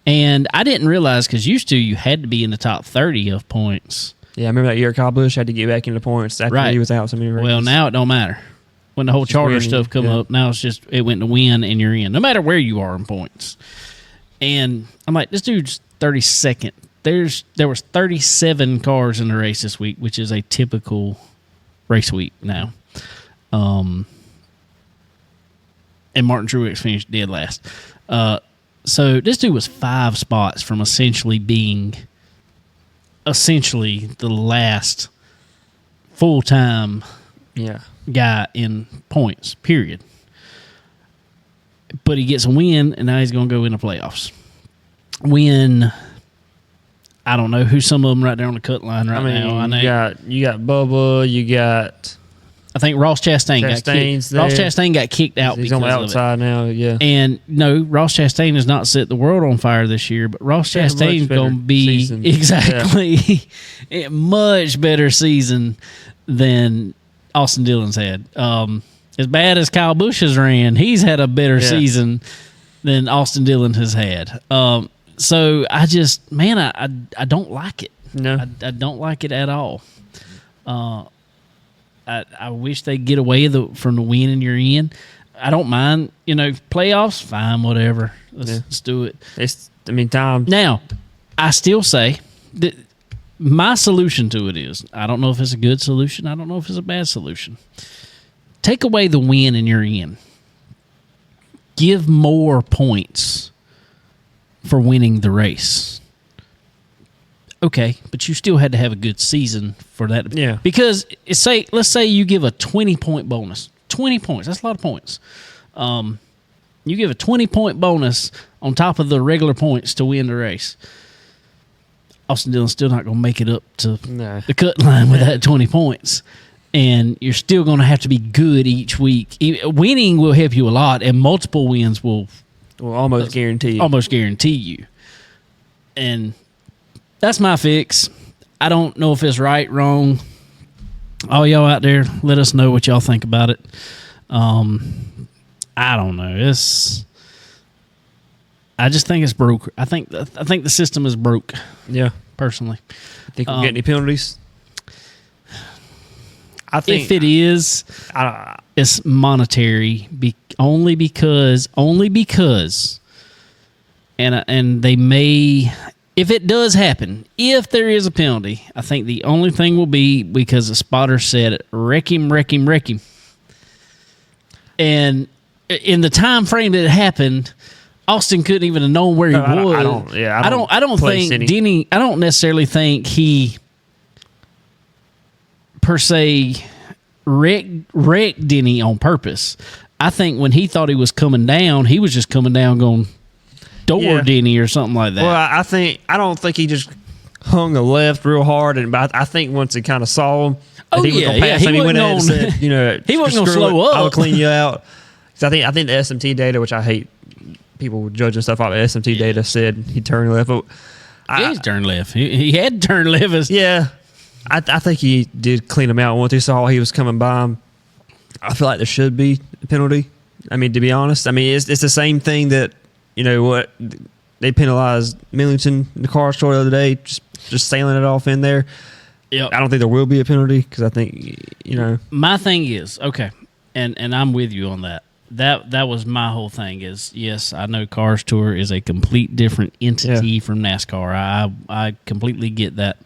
And I didn't realize, because used to you had to be in the top 30 of points Yeah, I remember that year Kyle Busch had to get back into points after he was out so many races. Well, now it don't matter. When the whole charter stuff come up, now it went to win and you're in, no matter where you are in points. And I'm like, this dude's 32nd. There was 37 cars in the race this week, which is a typical race week now. And Martin Truex finished dead last. So this dude was 5 spots from essentially being the last full-time guy in points, period. But he gets a win, and now he's going to go in the playoffs. I don't know who some of them right there on the cut line now. I know you got Bubba, you got. I think Ross Chastain got kicked. Ross Chastain got kicked out. He's on the outside now. Yeah, and no, Ross Chastain has not set the world on fire this year, but Ross Chastain's going to be a much better season than Austin Dillon's had. As bad as Kyle Busch has ran, he's had a better season than Austin Dillon has had. So I just, I don't like it. No, I don't like it at all. I wish they'd get away from the win and you're in. I don't mind, playoffs, fine, whatever. Let's do it. Time. Now, I still say that my solution to it is, I don't know if it's a good solution. I don't know if it's a bad solution. Take away the win and you're in. Give more points for winning the race. Okay, but you still had to have a good season for that. Yeah. Because let's say you give a 20-point bonus. 20 points, that's a lot of points. You give a 20-point bonus on top of the regular points to win the race. Austin Dillon's still not going to make it up to the cut line with that 20 points. And you're still going to have to be good each week. Winning will help you a lot, and multiple wins will almost guarantee you. And that's my fix. I don't know if it's right, wrong. All y'all out there, let us know what y'all think about it. I don't know. I just think it's broke. I think the system is broke. Yeah, personally. Think we'll get any penalties? I think if it is, it's monetary. Only because, and they may. If it does happen, if there is a penalty, I think the only thing will be because the spotter said, wreck him. And in the time frame that it happened, Austin couldn't even have known where he was. I don't think Denny. I don't necessarily think he per se wrecked Denny on purpose. I think when he thought he was coming down, he was just coming down going Denny or something like that. Well, I don't think he just hung a left real hard, but I think once he kind of saw him, he was going to pass him. He went ahead and said, he wasn't going to slow up. I'll clean you out. I think the SMT data, which I hate people judging stuff off of SMT data, said he turned left. But he's turned left. He had to turn left. I think he did clean him out once he saw he was coming by him. I feel like there should be a penalty. To be honest, it's the same thing that. What they penalized Millington in the car store the other day, just sailing it off in there. Yep. I don't think there will be a penalty because I think My thing is okay, and I'm with you on that. That was my whole thing. Is yes, I know Cars Tour is a complete different entity from NASCAR. I completely get that.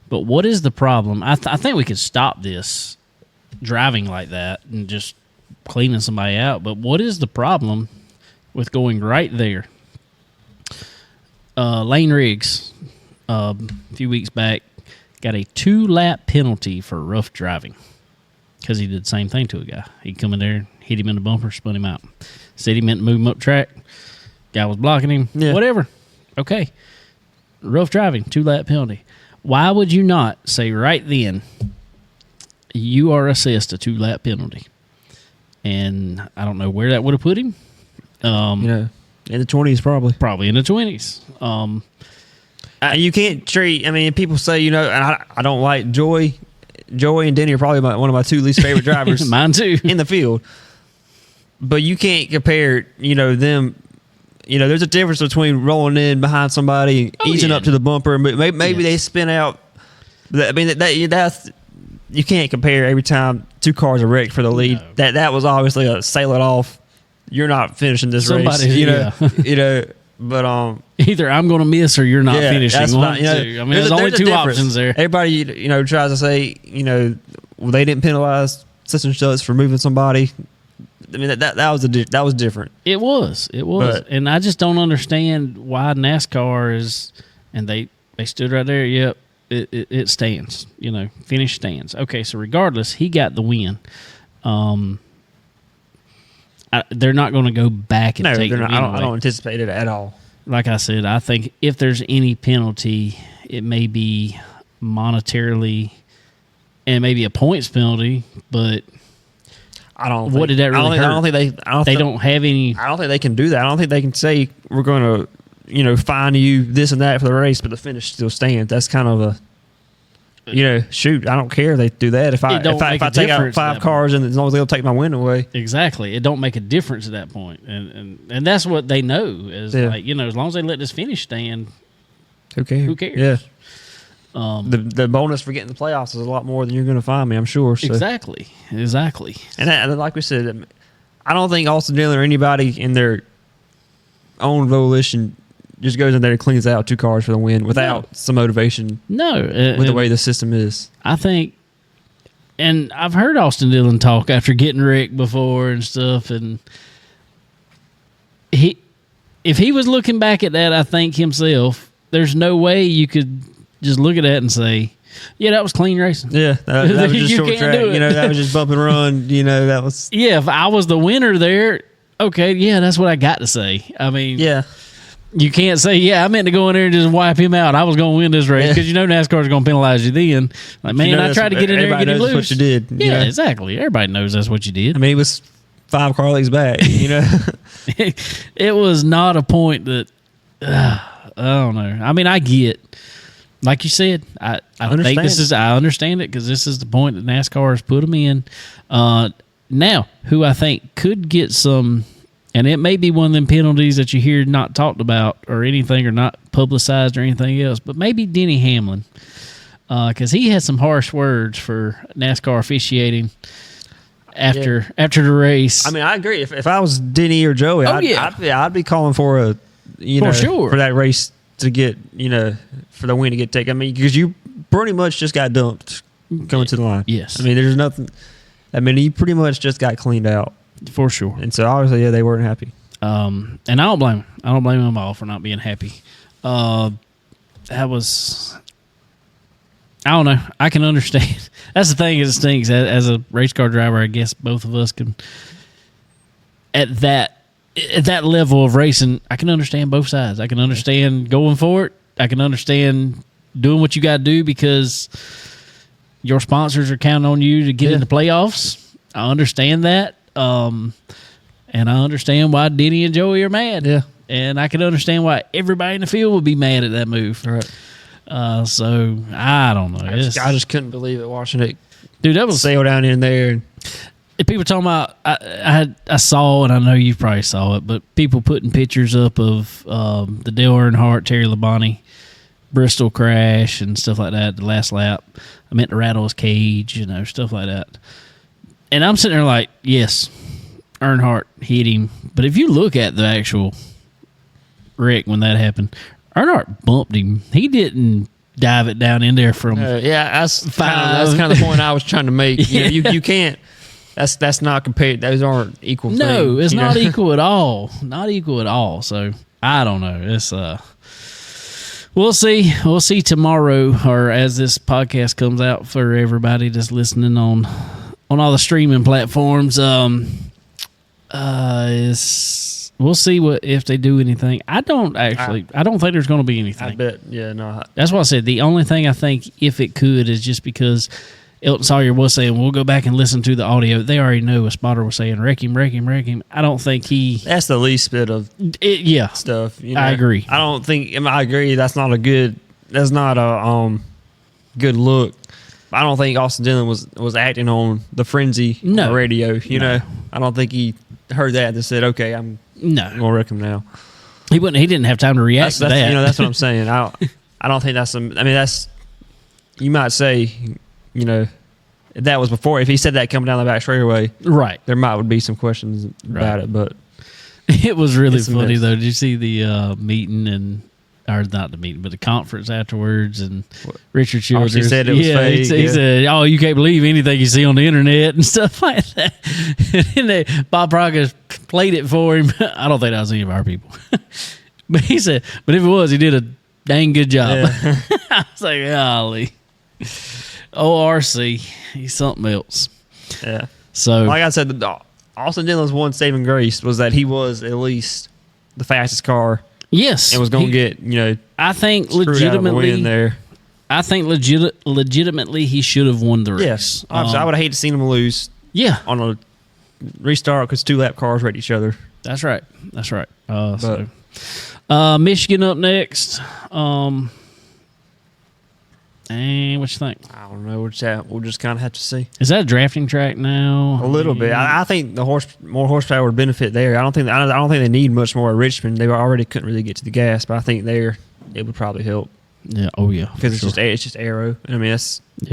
But what is the problem? I think we could stop this driving like that and just cleaning somebody out. But what is the problem with going right there? Lane Riggs, a few weeks back, got a 2-lap penalty for rough driving because he did the same thing to a guy. He come in there, hit him in the bumper, spun him out. Said he meant to move him up track. Guy was blocking him. Yeah. Whatever. Okay. Rough driving, 2-lap penalty. Why would you not say right then, you are assessed a 2-lap penalty? And I don't know where that would have put him. In the 20s probably. Probably in the 20s. You can't treat, people say, and I don't like Joey. Joey and Denny are probably one of my 2 least favorite drivers. Mine too. In the field. But you can't compare, them. There's a difference between rolling in behind somebody and easing up to the bumper. Maybe they spin out I mean, that's you can't compare every time two cars are wrecked for the lead. No. That was obviously a sail it off. You're not finishing this race. You know. But either I'm going to miss or you're not finishing. I mean, there's only two options there. Everybody, tries to say, well, they didn't penalize such and such for moving somebody. I mean, that was different. It was, and I just don't understand why NASCAR is, and they stood right there. Yep, it stands. Finish stands. Okay, so regardless, he got the win. They're not going to go back and take it. I don't anticipate it at all. Like I said, I think if there's any penalty, it may be monetarily and maybe a points penalty, but what did that really hurt? I don't think they don't have any. I don't think they can do that. I don't think they can say we're going to fine you this and that for the race, but the finish still stands. That's kind of a shoot, I don't care if they do that. If I take out 5 cars and as long as they'll take my win away. Exactly. It don't make a difference at that point. And that's what they know is as long as they let this finish stand, who cares? Yeah. The bonus for getting the playoffs is a lot more than you're going to find me, I'm sure. So. Exactly. And like we said, I don't think Austin Dillon or anybody in their own volition just goes in there and cleans out 2 cars for the win without some motivation. No. With the way the system is. I think, and I've heard Austin Dillon talk after getting wrecked before and stuff, and if he was looking back at that, I think himself, there's no way you could just look at that and say, yeah, that was clean racing. Yeah, that was just short track. That was just bump and run. That was. Yeah, if I was the winner there, okay, yeah, that's what I got to say. I mean, yeah. You can't say, yeah, I meant to go in there and just wipe him out. I was going to win this race because NASCAR is going to penalize you then. Like, man, I tried to get in there and get him loose. That's what you did. Yeah, exactly. Everybody knows that's what you did. I mean, he was 5 car lengths back. It was not a point that I don't know. I mean, I get, like you said, I think this is. I understand it because this is the point that NASCAR has put them in. Now, who I think could get some. And it may be one of them penalties that you hear not talked about or anything or not publicized or anything else, but maybe Denny Hamlin because he had some harsh words for NASCAR officiating after the race. I mean, I agree. If I was Denny or Joey, I'd be calling for for that race to get for the win to get taken. I mean, because you pretty much just got dumped coming to the line. Yes. I mean, there's nothing. I mean, you pretty much just got cleaned out. For sure. And so obviously, they weren't happy. And I don't blame them. I don't blame them all for not being happy. That was, I don't know. I can understand. That's the thing. It stinks. As a race car driver, I guess both of us can. At that level of racing, I can understand both sides. I can understand going for it. I can understand doing what you got to do because your sponsors are counting on you to get in the playoffs. I understand that. And I understand why Denny and Joey are mad. Yeah. And I can understand why everybody in the field would be mad at that move. Right. So I don't know. I just couldn't believe it watching it. Dude, that was sail down in there. And people talking about I saw, and I know you probably saw it, but people putting pictures up of the Dale Earnhardt, Terry Labonte, Bristol crash and stuff like that. The last lap, I meant to rattle his cage, stuff like that. And I'm sitting there like, yes, Earnhardt hit him. But if you look at the actual wreck when that happened, Earnhardt bumped him. He didn't dive it down in there from that's kind of the point I was trying to make. You can't. That's not compared. Those aren't equal things. No, it's not equal at all. Not equal at all. So I don't know. It's we'll see. We'll see tomorrow, or as this podcast comes out for everybody that's listening on all the streaming platforms. We'll see if they do anything. I don't think there's going to be anything. I bet. Yeah, no. That's what I said. The only thing I think, if it could, is just because Elton Sawyer was saying, we'll go back and listen to the audio. They already know a spotter was saying, wreck him, wreck him, wreck him. I don't think he... That's the least bit of stuff. I agree. I don't think... I agree. That's not a good look. I don't think Austin Dillon was acting on the frenzy on the radio. I don't think he heard that and said, okay, I'm going to wreck him now. He didn't have time to react to that. That's what I'm saying. I don't think that's you might say, you know, that was before. If he said that coming down the back straightaway, right, there might would be some questions about it. But it was really funny though. Did you see the meeting or not the meeting, but the conference afterwards? And Richard Childress, he said it was fake. He said, "Oh, you can't believe anything you see on the internet and stuff like that." And then Bob Proctor played it for him. I don't think that was any of our people, but he said, "But if it was, he did a dang good job." Yeah. I was like, "Golly, ORC, he's something else." Yeah. So, like I said, Austin Dillon's one saving grace was that he was at least the fastest car. Yes, and was going to get, you know, I think legitimately in there. I think legitimately he should have won the race. Yes, obviously, I would have hated to seen him lose. Yeah, on a restart because 2 lap cars right each other. That's right. Michigan up next. And what you think? I don't know. We'll just kind of have to see. Is that a drafting track now? A little bit. I think the more horsepower would benefit there. I don't think they need much more at Richmond. They already couldn't really get to the gas, but I think there it would probably help. Yeah. Oh yeah. Because it's just aero. I mean, that's What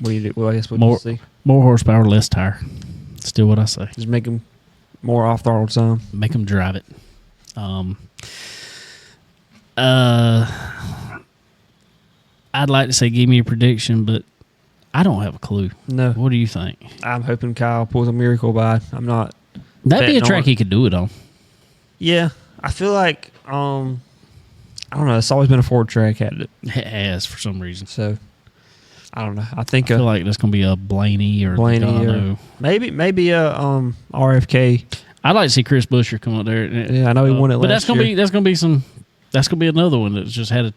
do you do? Well, I guess we'll see. More horsepower, less tire. Still what I say. Just make them more off throttle time. Make them drive it. I'd like to say give me a prediction, but I don't have a clue. No. What do you think? I'm hoping Kyle pulls a miracle by. I'm not. That'd be a track he could do it on. Yeah. I feel like, I don't know. It's always been a Ford track, hasn't it? It has for some reason. So, I don't know. I feel like that's going to be a Blaney or maybe a RFK. I'd like to see Chris Buescher come up there. Yeah, I know he won it last year. But that's going to be another one that's just had a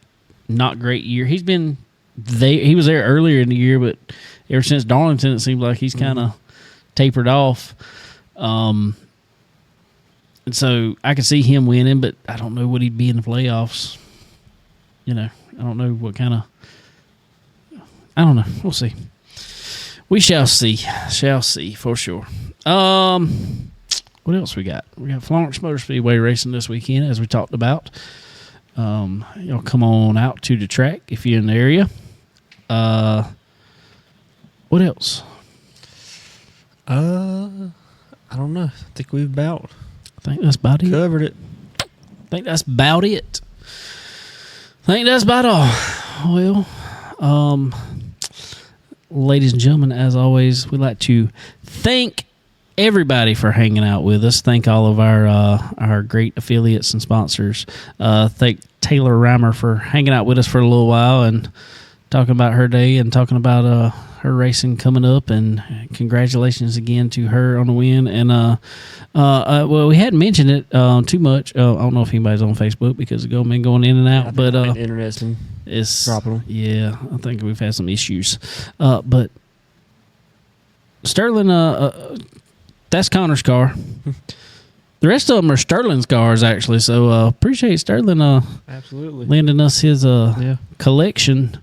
not great year. He was there earlier in the year, but ever since Darlington, it seems like he's kind of tapered off. And so I could see him winning, but I don't know what he'd be in the playoffs. You know, I don't know what kind of. I don't know. We'll see. We shall see. Shall see for sure. What else we got? We got Florence Motor Speedway racing this weekend, as we talked about. Y'all come on out to the track if you're in the area. What else? I don't know. I think we've about. I think that's about it. Covered it. I think that's about it. I think that's about all. Well, ladies and gentlemen, as always, we'd like to thank everybody for hanging out with us. Thank all of our great affiliates and sponsors. Thank Taylor Reimer for hanging out with us for a little while and talking about her day and talking about her racing coming up. And congratulations again to her on the win. And well, we hadn't mentioned it too much. I don't know if anybody's on Facebook because it's been going in and out. Yeah, but the internet's dropping them. Yeah, I think we've had some issues. But Sterling, that's Connor's car. The rest of them are Sterling's cars, actually. So appreciate Sterling absolutely lending us his collection.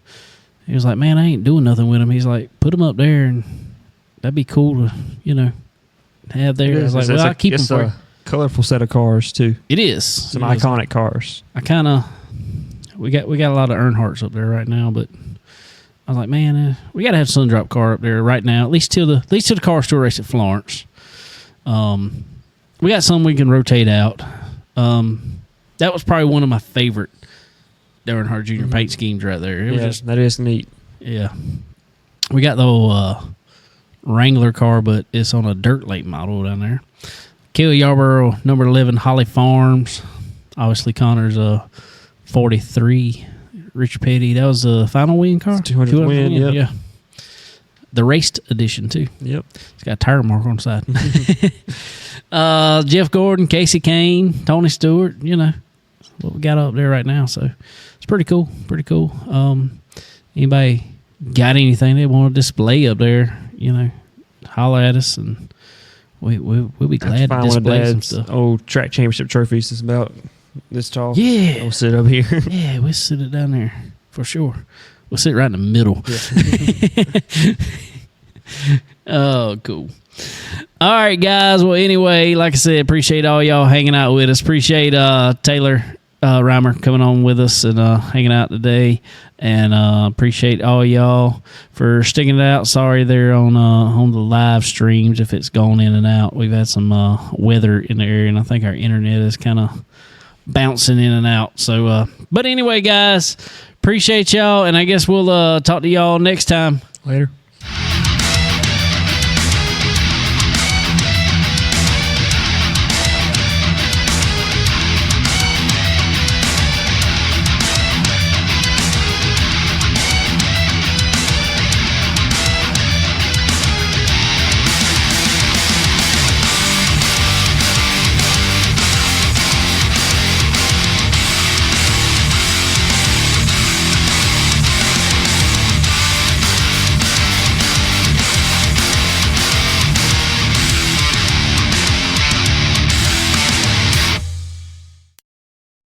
He was like, "Man, I ain't doing nothing with them." He's like, "Put them up there, and that'd be cool to, have there." I was like, "Well, I'll keep them for you." Colorful set of cars too. It is some iconic cars. We got a lot of Earnhardts up there right now, but I was like, "Man, we got to have Sundrop car up there right now, at least till the car store race at Florence." We got some we can rotate out. That was probably one of my favorite Earnhardt Jr. paint schemes right there. It was that is neat. Yeah. We got the old Wrangler car, but it's on a dirt lake model down there. Kelly Yarborough, number 11, Holly Farms. Obviously, Connor's 43. Richard Petty, that was the final win car? 200th win, yeah. The raced edition, too. Yep. It's got a tire mark on the side. Jeff Gordon, Casey Kane, Tony Stewart, what we got up there right now. So it's pretty cool. Anybody got anything they want to display up there, holler at us, and we'll be glad to display some stuff. Old track championship trophies is about this tall. Yeah. We'll sit up here. Yeah, we'll sit it down there for sure. We'll sit right in the middle. Yeah. Oh, cool. All right, guys. Well, anyway, like I said, appreciate all y'all hanging out with us. Appreciate Taylor Reimer coming on with us and hanging out today, and appreciate all y'all for sticking it out. Sorry they're on the live streams if it's going in and out. We've had some weather in the area, and I think our internet is kind of bouncing in and out. So, but anyway, guys, appreciate y'all, and I guess we'll talk to y'all next time. Later.